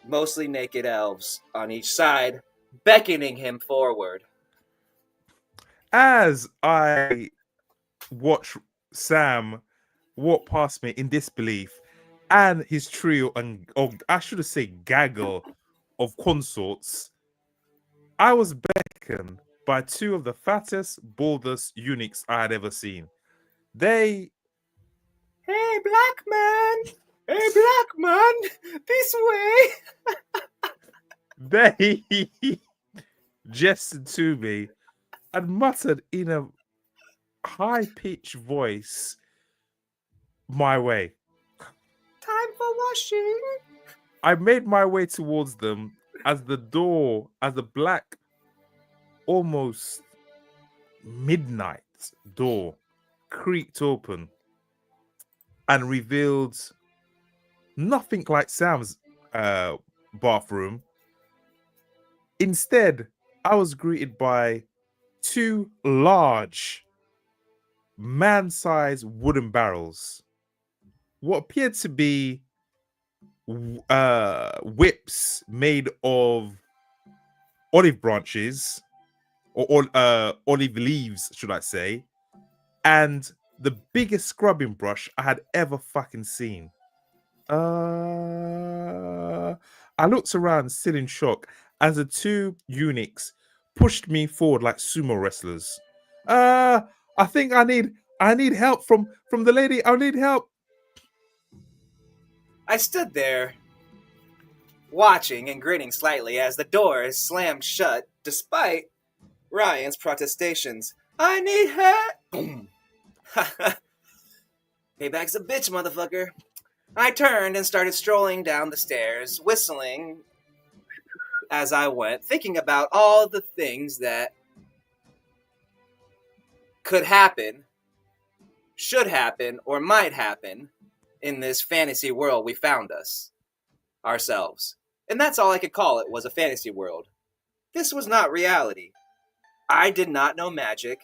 mostly naked elves on each side, beckoning him forward. As I watch Sam walk past me in disbelief and his trio, or I should say gaggle of consorts, I was beckoned by 2 of the fattest, baldest eunuchs I had ever seen. Hey, black man! Hey, black man! This way! They gestured to me and muttered in a high-pitched voice my way. Time for washing. I made my way towards them as the black, almost midnight door creaked open and revealed nothing like Sam's bathroom. Instead, I was greeted by 2 large, man-sized wooden barrels. What appeared to be whips made of olive branches, or olive leaves, should I say, and the biggest scrubbing brush I had ever fucking seen. I looked around, still in shock, as the 2 eunuchs pushed me forward like sumo wrestlers. I think I need help from the lady. I need help. I stood there, watching and grinning slightly as the door slammed shut, despite Ryan's protestations. I need help! Boom. Payback's a bitch, motherfucker. I turned and started strolling down the stairs, whistling as I went, thinking about all the things that could happen should happen or might happen in this fantasy world we found ourselves. And that's all I could call it, was a fantasy world. This was not reality. I did not know magic.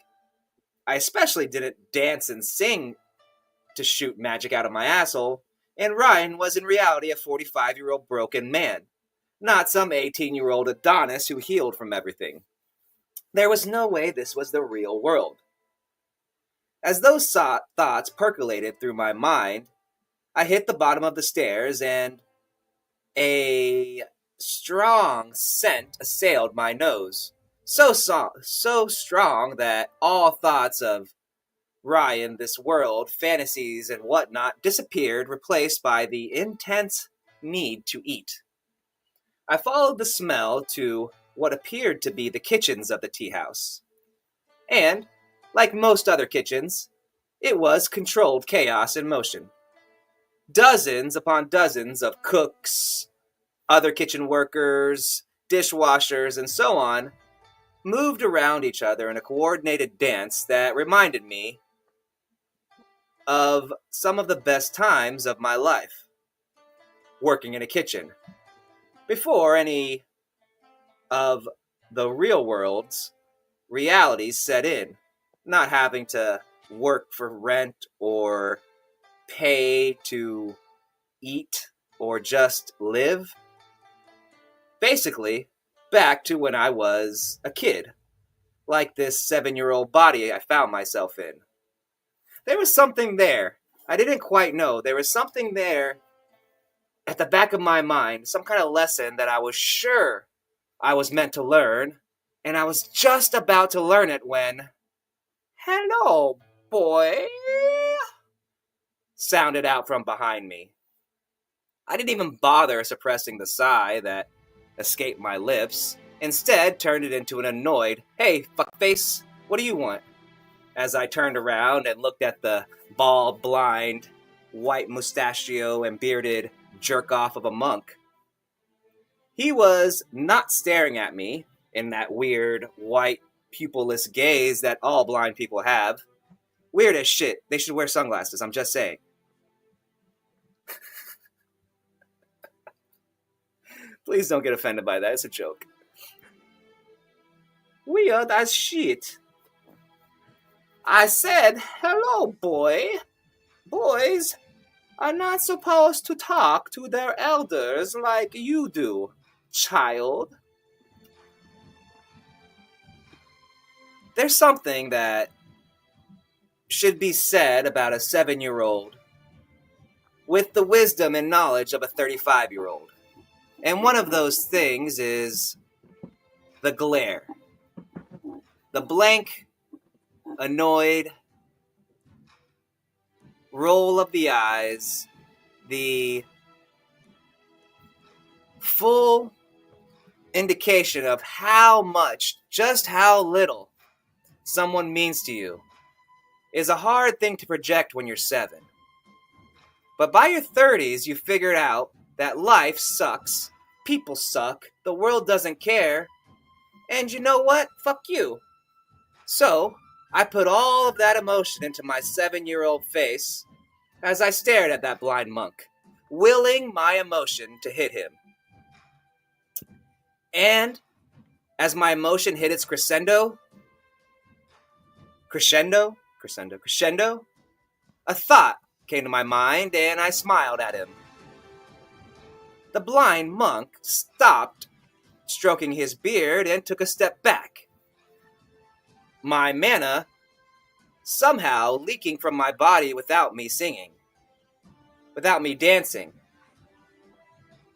I especially didn't dance and sing to shoot magic out of my asshole. And Ryan was in reality a 45-year-old broken man, not some 18-year-old Adonis who healed from everything. There was no way this was the real world. As those thoughts percolated through my mind, I hit the bottom of the stairs and a strong scent assailed my nose. So strong that all thoughts of Ryan, this world, fantasies, and whatnot disappeared, replaced by the intense need to eat. I followed the smell to what appeared to be the kitchens of the tea house. And, like most other kitchens, it was controlled chaos in motion. Dozens upon dozens of cooks, other kitchen workers, dishwashers, and so on moved around each other in a coordinated dance that reminded me of some of the best times of my life, working in a kitchen, before any of the real world's realities set in, not having to work for rent or pay to eat or just live. Basically, back to when I was a kid, like this 7-year-old body I found myself in. There was something there. I didn't quite know. There was something there at the back of my mind, some kind of lesson that I was sure I was meant to learn, and I was just about to learn it when, "Hello, boy," sounded out from behind me. I didn't even bother suppressing the sigh that escaped my lips. Instead, turned it into an annoyed, "Hey, fuckface, what do you want?" As I turned around and looked at the bald, blind, white mustachio and bearded jerk-off of a monk. He was not staring at me in that weird, white, pupilless gaze that all blind people have. Weird as shit. They should wear sunglasses, I'm just saying. Please don't get offended by that, it's a joke. Weird as shit. I said, "Hello, boy. Boys are not supposed to talk to their elders like you do, child." There's something that should be said about a 7-year-old with the wisdom and knowledge of a 35-year-old. And one of those things is the glare. The blank, annoyed roll of the eyes, the full indication of how much, just how little someone means to you is a hard thing to project when you're 7. But by your 30s, you figured out that life sucks, people suck, the world doesn't care, and you know what? Fuck you. So, I put all of that emotion into my 7-year-old face as I stared at that blind monk, willing my emotion to hit him. And as my emotion hit its crescendo, a thought came to my mind and I smiled at him. The blind monk stopped stroking his beard and took a step back. My mana somehow leaking from my body without me singing, without me dancing.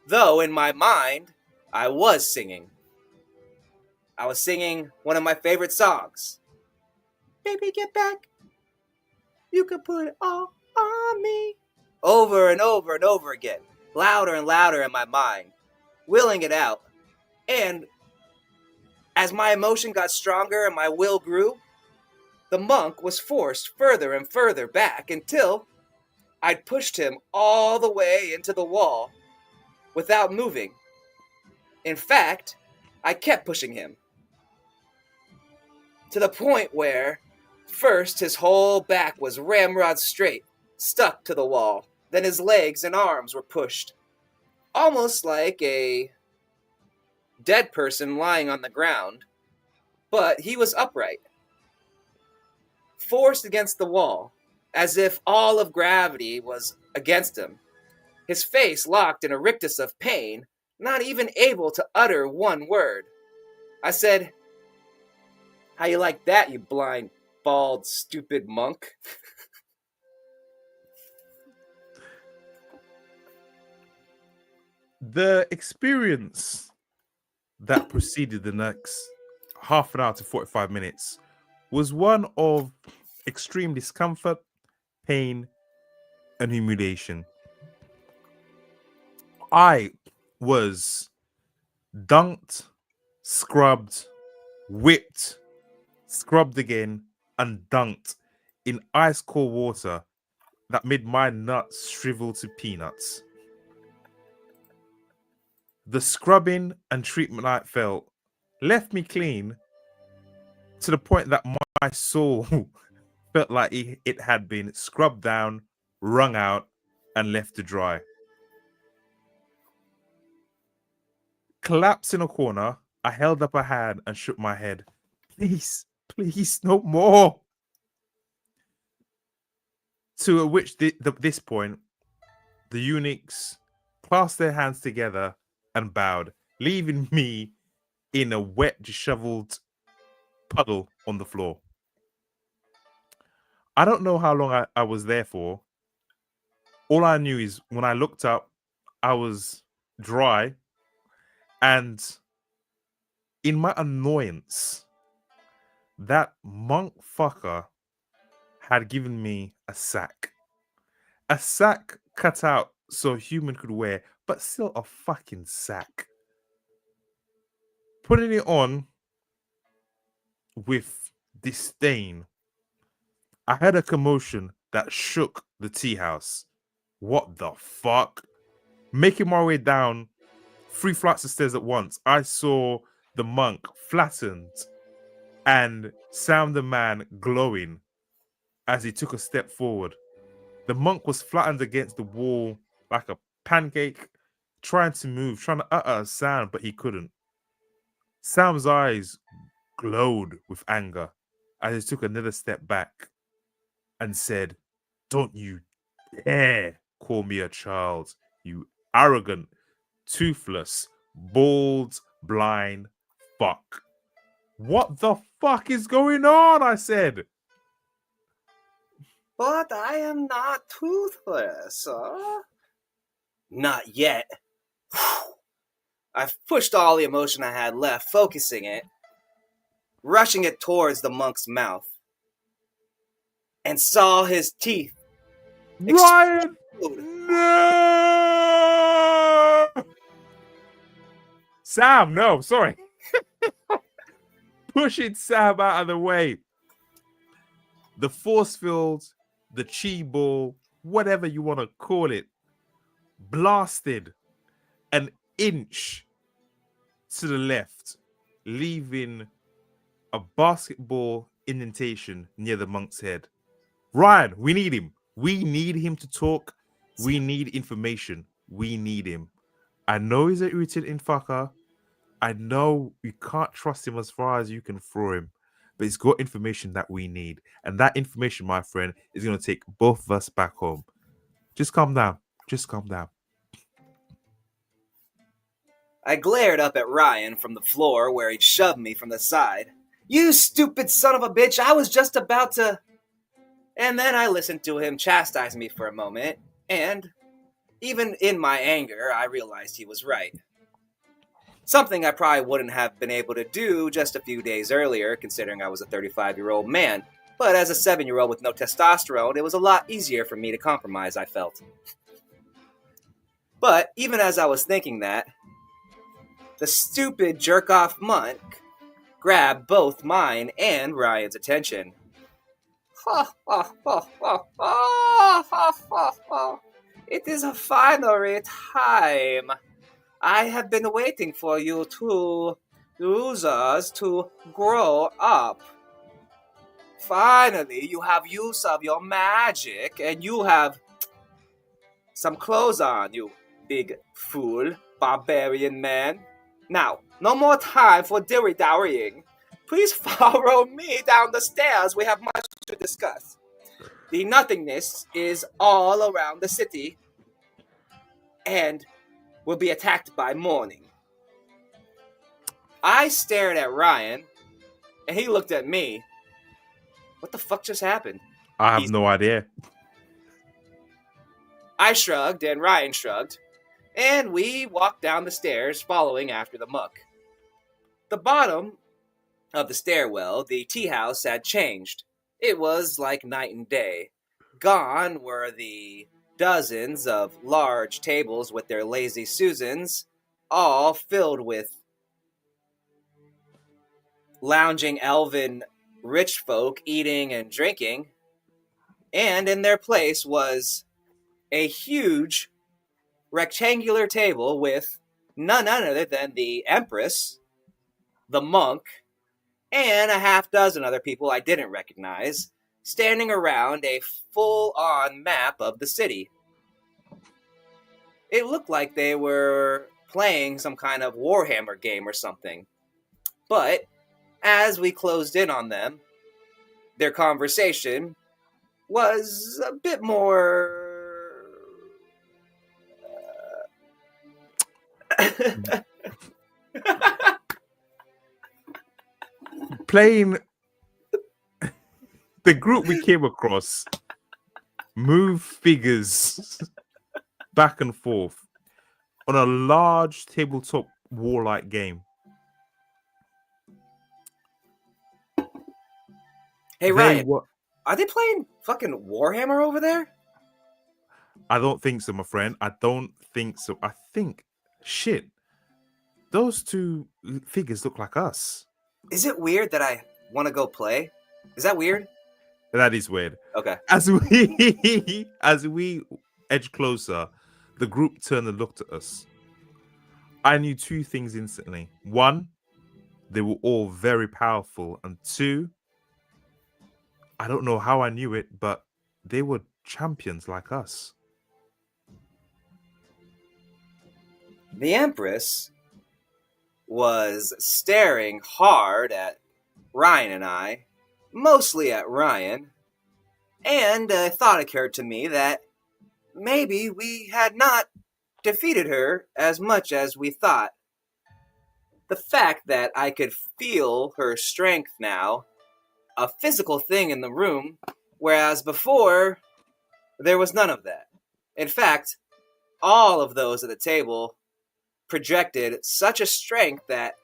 Though in my mind, I was singing. I was singing one of my favorite songs. "Baby, get back. You can put it all on me." Over and over and over again, louder and louder in my mind, willing it out. And as my emotion got stronger and my will grew, the monk was forced further and further back until I'd pushed him all the way into the wall without moving. In fact, I kept pushing him to the point where, First, his whole back was ramrod straight, stuck to the wall. Then his legs and arms were pushed, almost like a dead person lying on the ground, but he was upright, forced against the wall, as if all of gravity was against him. His face locked in a rictus of pain, not even able to utter one word. I said, "How you like that, you blind, bald, stupid monk?" The experience that preceded the next half an hour to 45 minutes was one of extreme discomfort, pain, and humiliation. I was dunked, scrubbed, whipped, scrubbed again, and dunked in ice cold water that made my nuts shrivel to peanuts. The scrubbing and treatment I felt left me clean to the point that my soul felt like it had been scrubbed down, wrung out, and left to dry. Collapsed in a corner, I held up a hand and shook my head. Please, please, no more. To which this point, the eunuchs clasped their hands together and bowed, leaving me in a wet, disheveled puddle on the floor. I don't know how long I was there for. All I knew is when I looked up, I was dry, and in my annoyance, that monk fucker had given me a sack. A sack cut out so a human could wear, but still a fucking sack. Putting it on with disdain, I heard a commotion that shook the tea house. What the fuck? Making my way down 3 flights of stairs at once, I saw the monk flattened and Sam the man glowing as he took a step forward. The monk was flattened against the wall like a pancake, trying to move, trying to utter a sound, but he couldn't. Sam's eyes glowed with anger as he took another step back and said, "Don't you dare call me a child, you arrogant, toothless, bald, blind fuck." What the fuck is going on? I said. "But I am not toothless, huh?" "Not yet." I pushed all the emotion I had left, focusing it, rushing it towards the monk's mouth, and saw his teeth Ryan! explode. No! Sam, no, sorry. Pushing Sam out of the way. The force field, the chi ball, whatever you want to call it, blasted an inch to the left, leaving a basketball indentation near the monk's head. Ryan, we need him. We need him to talk. We need information. We need him. I know he's an irritating fucker. I know you can't trust him as far as you can throw him, but he's got information that we need. And that information, my friend, is going to take both of us back home. Just calm down. Just calm down. I glared up at Ryan from the floor where he'd shoved me from the side. "You stupid son of a bitch, I was just about to..." And then I listened to him chastise me for a moment, and even in my anger, I realized he was right. Something I probably wouldn't have been able to do just a few days earlier, considering I was a 35-year-old man. But as a 7-year-old with no testosterone, it was a lot easier for me to compromise, I felt. But even as I was thinking that, the stupid jerk-off monk grabbed both mine and Ryan's attention. "It is finally time. I have been waiting for you two losers to grow up." Finally, you have use of your magic, and you have some clothes on, you big fool, barbarian man. Now, no more time for dilly-dallying. Please follow me down the stairs. We have much to discuss. The nothingness is all around the city and will be attacked by morning. I stared at Ryan, and he looked at me. What the fuck just happened? I have no idea. I shrugged, and Ryan shrugged, and we walked down the stairs, following after the muck. The bottom of the stairwell, the tea house had changed. It was like night and day. Gone were the dozens of large tables with their lazy Susans, all filled with lounging elven rich folk eating and drinking, and in their place was a huge rectangular table with none other than the Empress, the monk, and a half dozen other people I didn't recognize, standing around a full-on map of the city. It looked like they were playing some kind of Warhammer game or something. But as we closed in on them, their conversation was a bit more... Playing the group we came across move figures back and forth on a large tabletop warlike game. Hey, Ryan, are they playing fucking Warhammer over there? I don't think so, my friend. I don't think so. I think, shit, those two figures look like us. Is it weird that I want to go play? Is that weird? That is weird. Okay. As we edge closer, the group turned and looked at us. I knew two things instantly. One, they were all very powerful. And two, I don't know how I knew it, but they were champions like us. The Empress was staring hard at Ryan and I, mostly at Ryan, and a thought occurred to me that maybe we had not defeated her as much as we thought. The fact that I could feel her strength now, a physical thing in the room, whereas before, there was none of that. In fact, all of those at the table projected such a strength that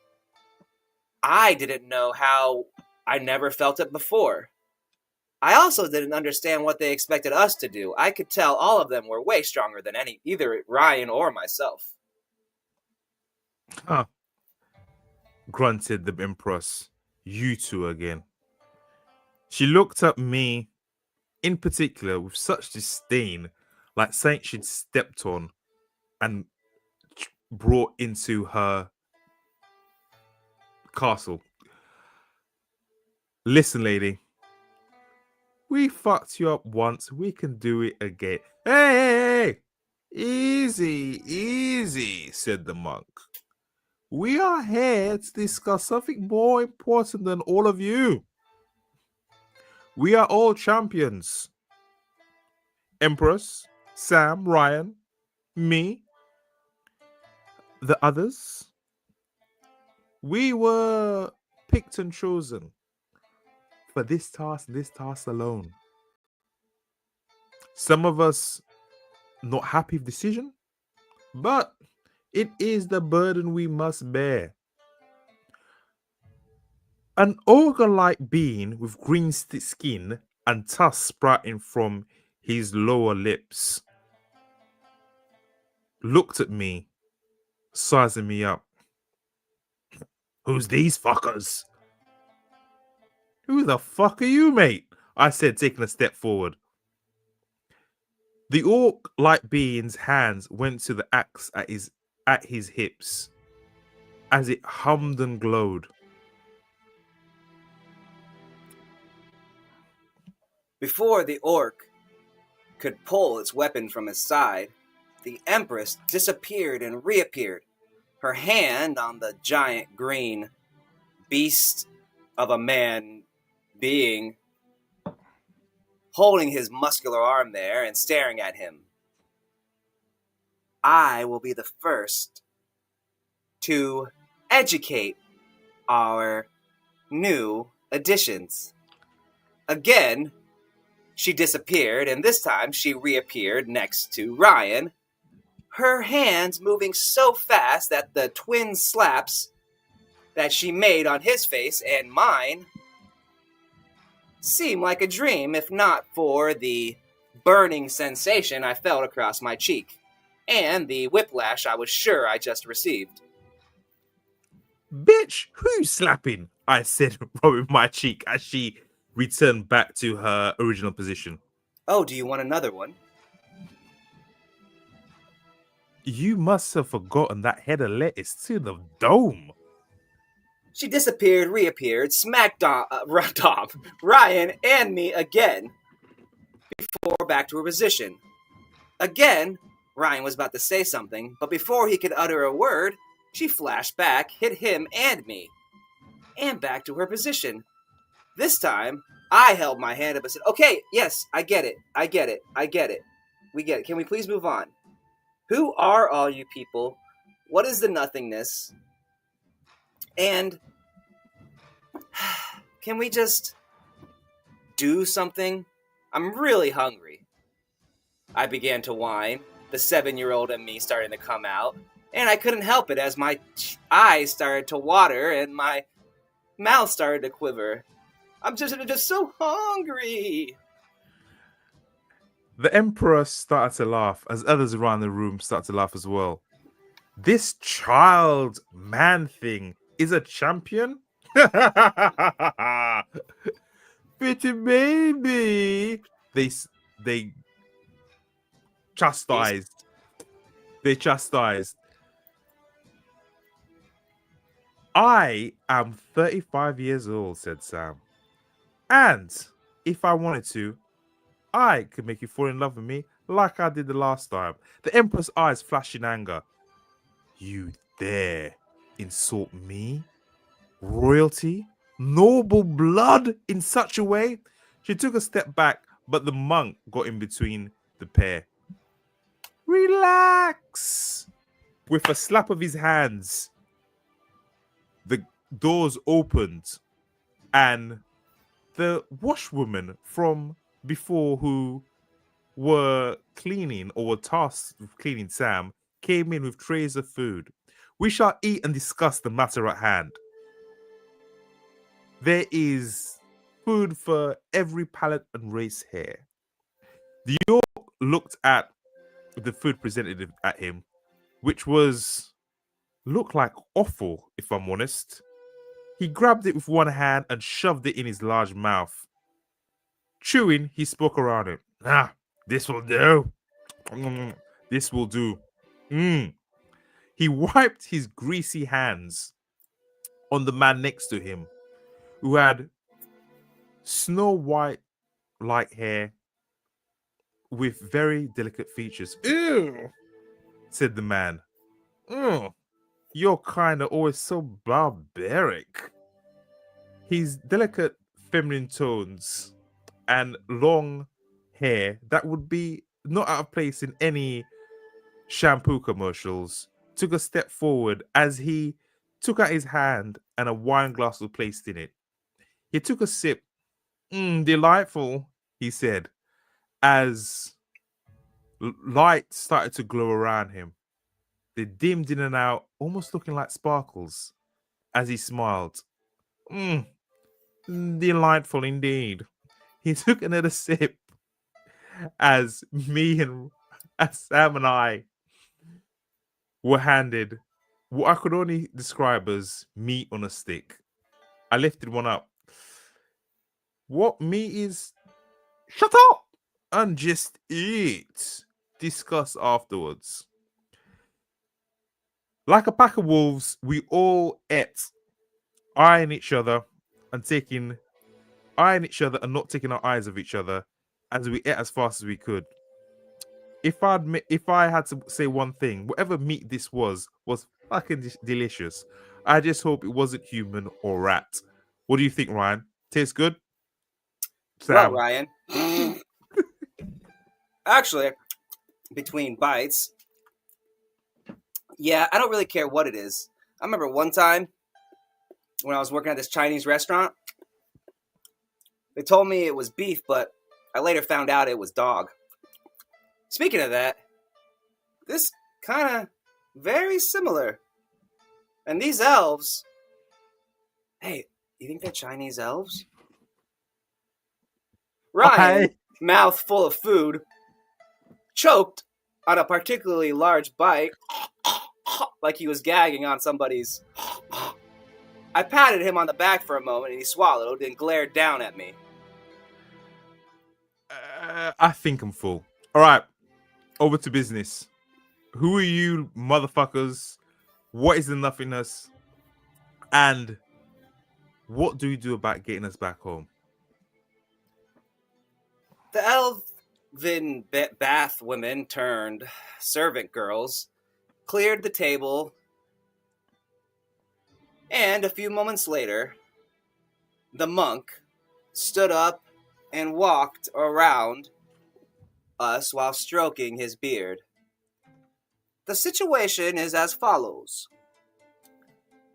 I didn't know how I never felt it before. I also didn't understand what they expected us to do. I could tell all of them were way stronger than either Ryan or myself. Huh. Grunted the Empress. You two again. She looked at me in particular with such disdain, like something she'd stepped on and brought into her castle. Listen, lady. We fucked you up once. We can do it again. Hey! Easy, said the monk. We are here to discuss something more important than all of you. We are all champions. Empress, Sam, Ryan, me, the others. We were picked and chosen for this task alone. Some of us not happy with the decision, but it is the burden we must bear. An ogre-like being with green skin and tusks sprouting from his lower lips looked at me, sizing me up. Who's these fuckers? Who the fuck are you, mate? I said, taking a step forward. The orc-like being's hands went to the axe at his hips as it hummed and glowed. Before the orc could pull its weapon from his side, the Empress disappeared and reappeared, her hand on the giant green beast of a man being, holding his muscular arm there and staring at him. I will be the first to educate our new additions. Again, she disappeared, and this time she reappeared next to Ryan, her hands moving so fast that the twin slaps that she made on his face and mine seemed like a dream, if not for the burning sensation I felt across my cheek and the whiplash I was sure I just received. Bitch, who's slapping? I said, rubbing my cheek as she returned back to her original position. Oh, do you want another one? You must have forgotten that head of lettuce to the dome. She disappeared, reappeared, smacked Ryan and me again before back to her position. Again, Ryan was about to say something, but before he could utter a word, she flashed back, hit him and me, and back to her position. This time, I held my hand up and said, okay, yes, I get it. We get it. Can we please move on? Who are all you people? What is the nothingness? And can we just do something? I'm really hungry. I began to whine, the 7-year-old in me starting to come out, and I couldn't help it as my eyes started to water and my mouth started to quiver. I'm just so hungry. The Emperor started to laugh as others around the room started to laugh as well. This child man thing is a champion? Pretty baby. They chastised. I am 35 years old, said Sam. And if I wanted to, I could make you fall in love with me like I did the last time. The Emperor's eyes flashed in anger. You dare insult me? Royalty? Noble blood in such a way? She took a step back, but the monk got in between the pair. Relax! With a slap of his hands, the doors opened and the washwoman from before who were cleaning or were tasked with cleaning Sam came in with trays of food. We shall eat and discuss the matter at hand. There is food for every palate and race here. The York looked at the food presented at him, which looked like offal, if I'm honest. He grabbed it with one hand and shoved it in his large mouth. Chewing, he spoke around it. This will do. This will do. He wiped his greasy hands on the man next to him, who had snow white light hair with very delicate features. Ew, said the man. You're kind of always so barbaric. His delicate feminine tones and long hair that would be not out of place in any shampoo commercials took a step forward as he took out his hand and a wine glass was placed in it. He took a sip. Delightful, he said, as light started to glow around him. They dimmed in and out, almost looking like sparkles, as he smiled. Delightful indeed. He took another sip as Sam and I were handed what I could only describe as meat on a stick. I lifted one up. What meat is? Shut up and just eat. Discuss afterwards. Like a pack of wolves, we all ate, eyeing each other and not taking our eyes off each other as we ate as fast as we could. If I had to say one thing, whatever meat this was fucking delicious. I just hope it wasn't human or rat. What do you think, Ryan? Tastes good? Well, Sam. Ryan, actually, between bites, yeah, I don't really care what it is. I remember one time when I was working at this Chinese restaurant, they told me it was beef, but I later found out it was dog. Speaking of that, this kind of very similar. And these elves, hey, you think they're Chinese elves? Ryan, mouth full of food, choked on a particularly large bite, like he was gagging on somebody's. I patted him on the back for a moment and he swallowed and glared down at me. I think I'm full. All right, over to business. Who are you, motherfuckers? What is the nothingness? And what do we do about getting us back home? The elven bath women turned servant girls cleared the table, and a few moments later, the monk stood up and walked around us while stroking his beard. The situation is as follows.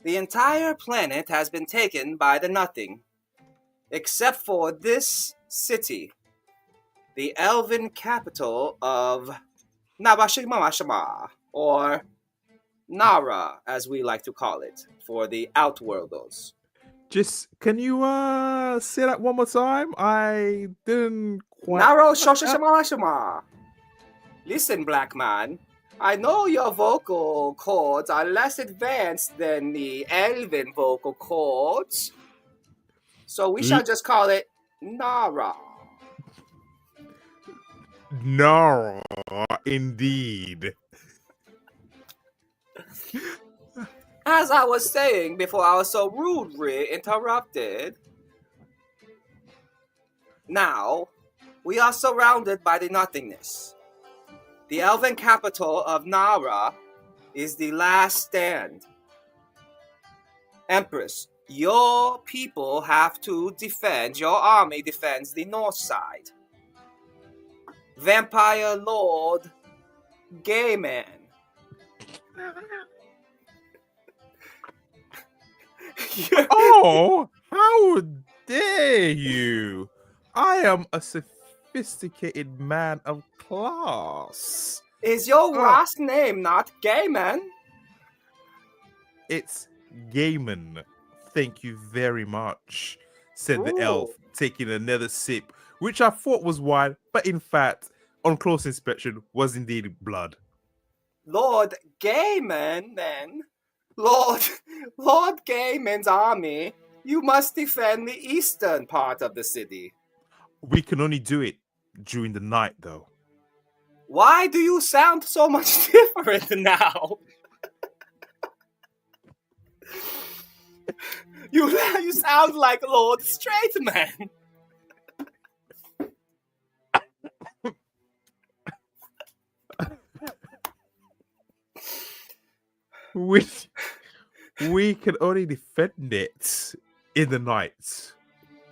The entire planet has been taken by the Nothing, except for this city, the elven capital of Nabashimamashima, or Nara, as we like to call it, for the Outworlders. Just, can you say that one more time? I didn't quite... Nara Shoshimamashima. Listen, black man, I know your vocal cords are less advanced than the elven vocal cords, so we shall just call it Nara. Nara, indeed. As I was saying before I was so rudely interrupted, now we are surrounded by the nothingness. The elven capital of Nara is the last stand. Empress, your people have to defend, your army defends the north side. Vampire Lord Gay Man. Oh, how dare you! I am a sophisticated man of class. Is your last name not Gayman? It's Gaiman. Thank you very much, said the elf, taking another sip, which I thought was wine, but in fact, on close inspection, was indeed blood. Lord Gayman, then? Lord Gayman's army, you must defend the eastern part of the city. We can only do it during the night, though. Why do you sound so much different now? You sound like Lord Straightman. We can only defend it in the night.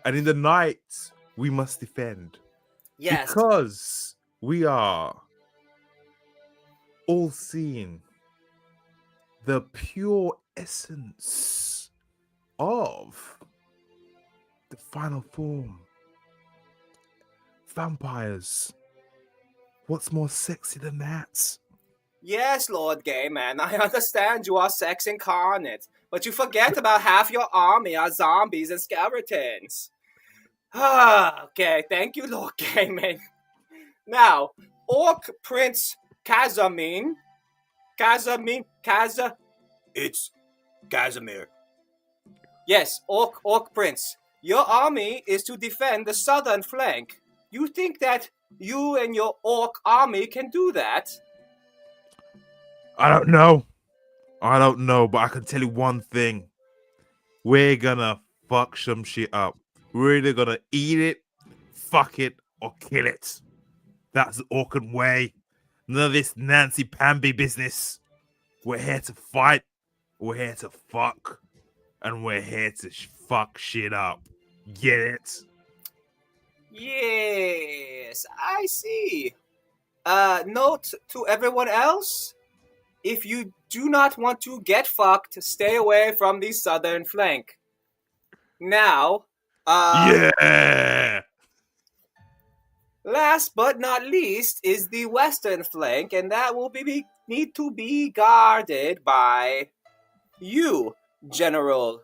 And in the night, we must defend. Yes. Because we are all seeing the pure essence of the final form. Vampires. What's more sexy than that? Yes, Lord Gayman, I understand you are sex incarnate, but you forget about half your army are zombies and skeletons. Okay, thank you, Lord Gayman. Now, Orc Prince Casimir. It's Casimir. Yes, Orc Prince. Your army is to defend the southern flank. You think that you and your Orc army can do that? I don't know, but I can tell you one thing. We're gonna fuck some shit up. We're either gonna eat it, fuck it, or kill it. That's the Orcan way. None of this Nancy Pamby business. We're here to fight. We're here to fuck. And we're here to fuck shit up. Get it? Yes, I see. Note to everyone else, if you do not want to get fucked, stay away from the southern flank. Now, Yeah! last but not least is the western flank, and that will need to be guarded by you, General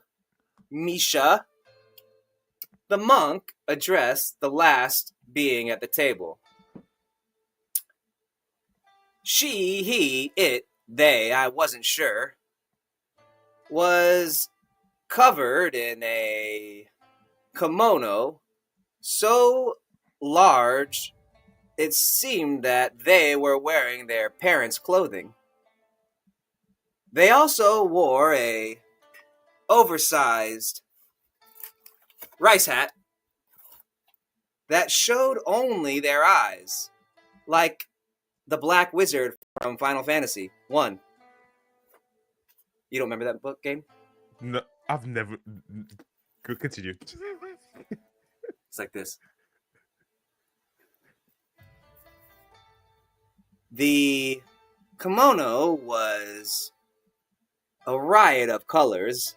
Misha. The monk addressed the last being at the table. She, he, it, they, I wasn't sure, was covered in a kimono so large it seemed that they were wearing their parents' clothing. They also wore a oversized rice hat that showed only their eyes, like the Black Wizard from Final Fantasy 1. You don't remember that book game? No, I've never. Continue. It's like this. The kimono was a riot of colors,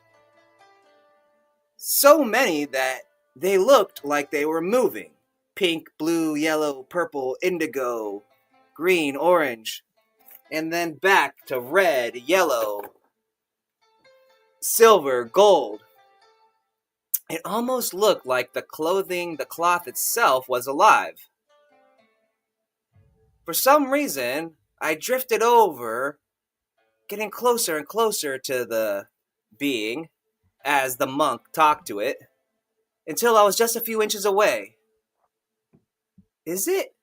so many that they looked like they were moving. Pink, blue, yellow, purple, indigo, green, orange, and then back to red, yellow, silver, gold. It almost looked like the cloth itself was alive. For some reason, I drifted over, getting closer and closer to the being as the monk talked to it, until I was just a few inches away. Is it?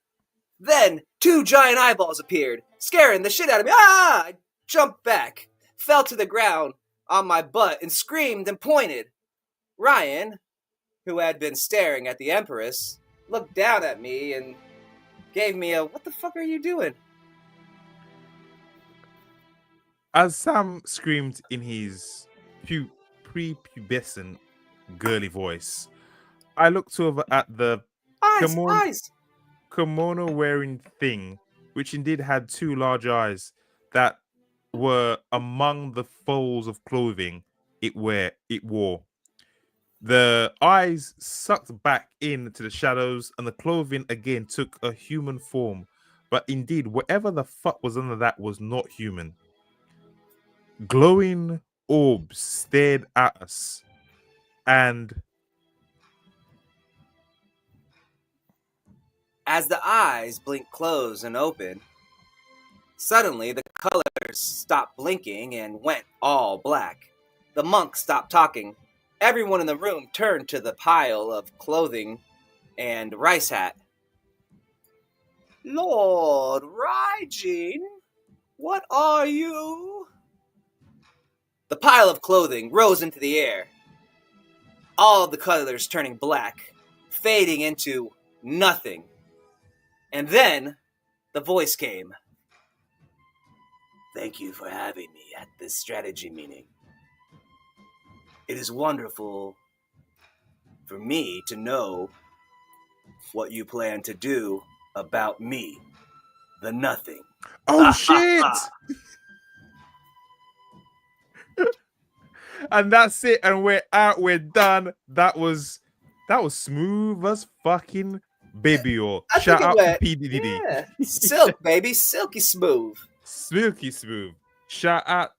Then 2 giant eyeballs appeared, scaring the shit out of me. Ah! I jumped back, fell to the ground on my butt, and screamed and pointed. Ryan, who had been staring at the Empress, looked down at me and gave me a, "What the fuck are you doing?" As Sam screamed in his prepubescent girly voice, I looked over at the Eyes! kimono wearing thing, which indeed had 2 large eyes that were among the folds of clothing it wore. The eyes sucked back into the shadows, and the clothing again took a human form. But indeed, whatever the fuck was under that was not human. Glowing orbs stared at us, and As the eyes blinked close and open, suddenly the colors stopped blinking and went all black. The monk stopped talking. Everyone in the room turned to the pile of clothing and rice hat. "Lord Raijin, what are you?" The pile of clothing rose into the air, all the colors turning black, fading into nothing. And then the voice came. "Thank you for having me at this strategy meeting. It is wonderful for me to know what you plan to do about me, the nothing." oh shit! And that's it, and we're out, we're done. That was smooth as fucking baby. I Shout think it out went, to P. Diddy. yeah, silk, baby, silky smooth. Silky smooth. Shout out.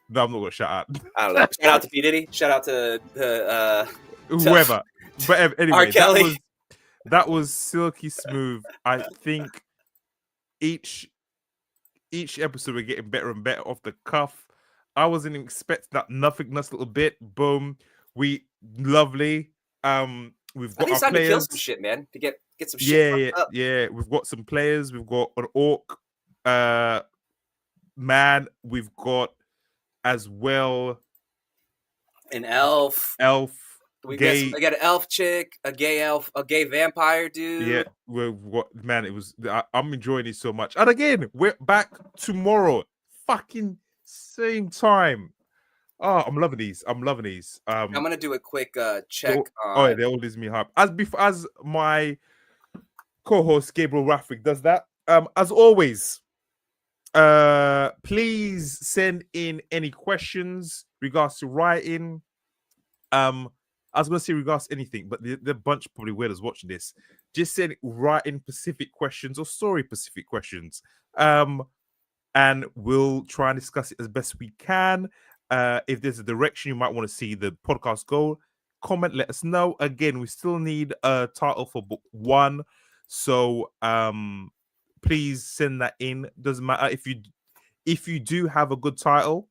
No, I'm not gonna shout out. I don't know. Shout out to P. Diddy. Shout out to Whoever. But anyway, R. Kelly. that was silky smooth. I think each episode we're getting better and better off the cuff. I wasn't expecting that nothingness little bit. Boom. We lovely. We've I got think it's our time to kill players. some shit, man. To get some shit. Yeah. We've got some players. We've got an orc man. We've got as well an elf. We gay. got an elf chick, a gay elf, a gay vampire dude. Yeah, man, it was. I'm enjoying it so much. And again, we're back tomorrow, fucking same time. Oh, I'm loving these. I'm loving these. I'm gonna do a quick check Oh, on. they all leaves me hype. As my co-host Gabriel Rathweg does that. As always, please send in any questions regards to writing. I was gonna say regards to anything, but the bunch probably weirdos watching this. Just send writing specific questions or story specific questions. And we'll try and discuss it as best we can. If there's a direction you might want to see the podcast go, comment, let us know. Again, we still need a title for book 1. So please send that in. Doesn't matter if you do have a good title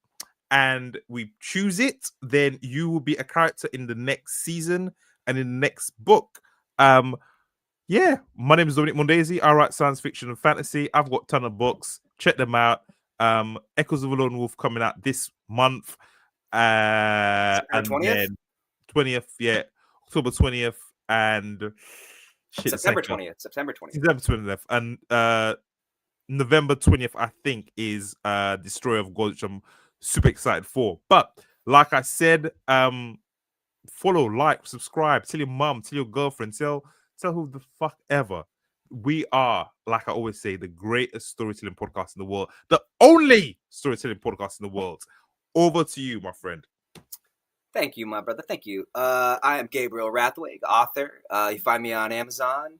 and we choose it, then you will be a character in the next season and in the next book. Yeah, my name is Dominique Mondesir. I write science fiction and fantasy. I've got a ton of books. Check them out. Echoes of a Lone Wolf coming out this month. And 20th? then 20th, yeah, October 20th and September 20th. September 20th. September 20th. And November 20th, I think, is Destroyer of Gods, which I'm super excited for. But like I said, follow, like, subscribe, tell your mom, tell your girlfriend, tell who the fuck ever. We are, like I always say, the greatest storytelling podcast in the world, the only storytelling podcast in the world. Over to you, my friend. Thank you, my brother. Thank you. I am Gabriel Rathweg, author. You find me on Amazon.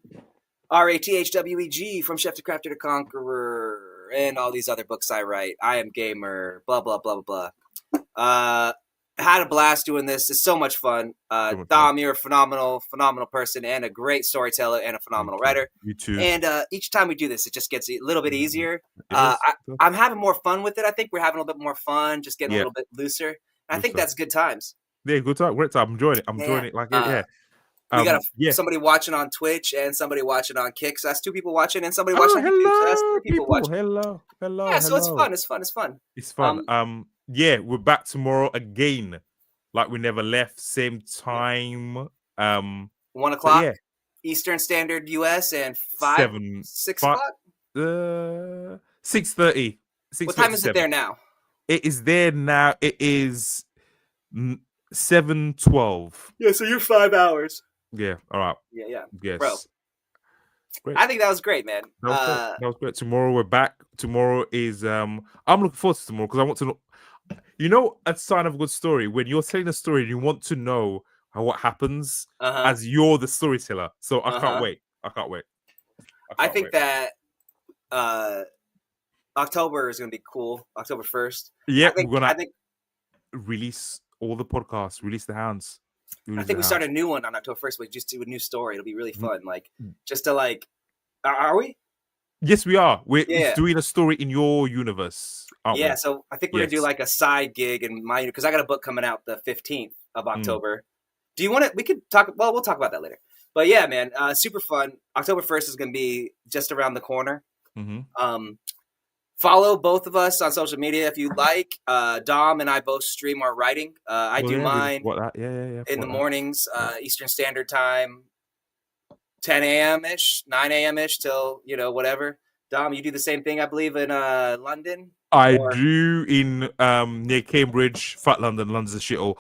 Rathweg from Chef to Crafter to Conqueror, and all these other books I write. I am gamer. Blah blah blah blah blah. Had a blast doing this. It's so much fun. Dom, you're a phenomenal person and a great storyteller and a phenomenal writer. You too. And each time we do this, it just gets a little bit easier. I'm having more fun with it. I think we're having a little bit more fun, just getting a little bit looser. And I think that's good times. Yeah, good time. Great time. I'm enjoying it. I'm enjoying it. Like, yeah. We got somebody watching on Twitch and somebody watching on Kick. So that's 2 people watching and somebody watching on YouTube. So that's 3 people watching. Hello. Yeah, so it's fun. It's fun. Yeah, we're back tomorrow again. Like we never left. Same time. 1 o'clock Eastern Standard US and 6 o'clock? 6:30. What time is it there now? It is there now. It is 7:12. Yeah, so you're 5 hours. Yeah, all right. Yeah. Yes. Bro. Great. I think that was great, man. That was great. Tomorrow we're back. Tomorrow is I'm looking forward to tomorrow because I want to know. You know, a sign of a good story when you're telling a story and you want to know what happens as you're the storyteller. So I can't wait. I think that October is going to be cool. October 1st. Yeah, we're gonna release all the podcasts. Release the hounds. I think we start a new one on October 1st. We just do a new story. It'll be really fun. Just to are we? Yes, we are. We're doing a story in your universe, aren't we? So I think we're gonna do a side gig in my because I got a book coming out the 15th of October. Do you want to? We could talk. Well, we'll talk about that later. But yeah, man, super fun. October 1st is gonna be just around the corner. Follow both of us on social media if you like. Dom and I both stream our writing. I do mine in the mornings, Eastern Standard Time, 10 a.m.-ish, 9 a.m.-ish till, whatever. Dom, you do the same thing, I believe, in London? I do in near Cambridge, Fat London. London's a shithole.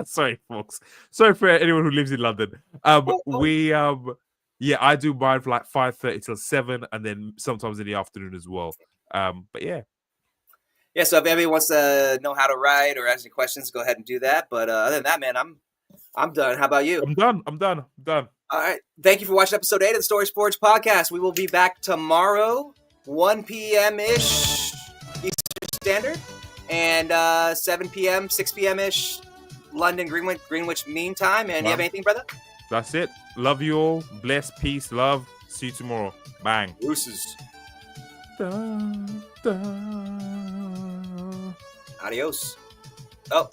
Sorry, folks. Sorry for anyone who lives in London. I do mine for 5:30 till 7, and then sometimes in the afternoon as well. But yeah. Yeah, so if anybody wants to know how to write or ask any questions, go ahead and do that. But other than that, man, I'm done. How about you? I'm done. All right. Thank you for watching episode 8 of the Story Forge podcast. We will be back tomorrow, 1 p.m.-ish Eastern Standard, and 7 p.m., 6 p.m.-ish London, Greenwich Mean Time. And you have anything, brother? That's it. Love you all. Bless, peace, love. See you tomorrow. Bang. Deuces. Adios. Oh,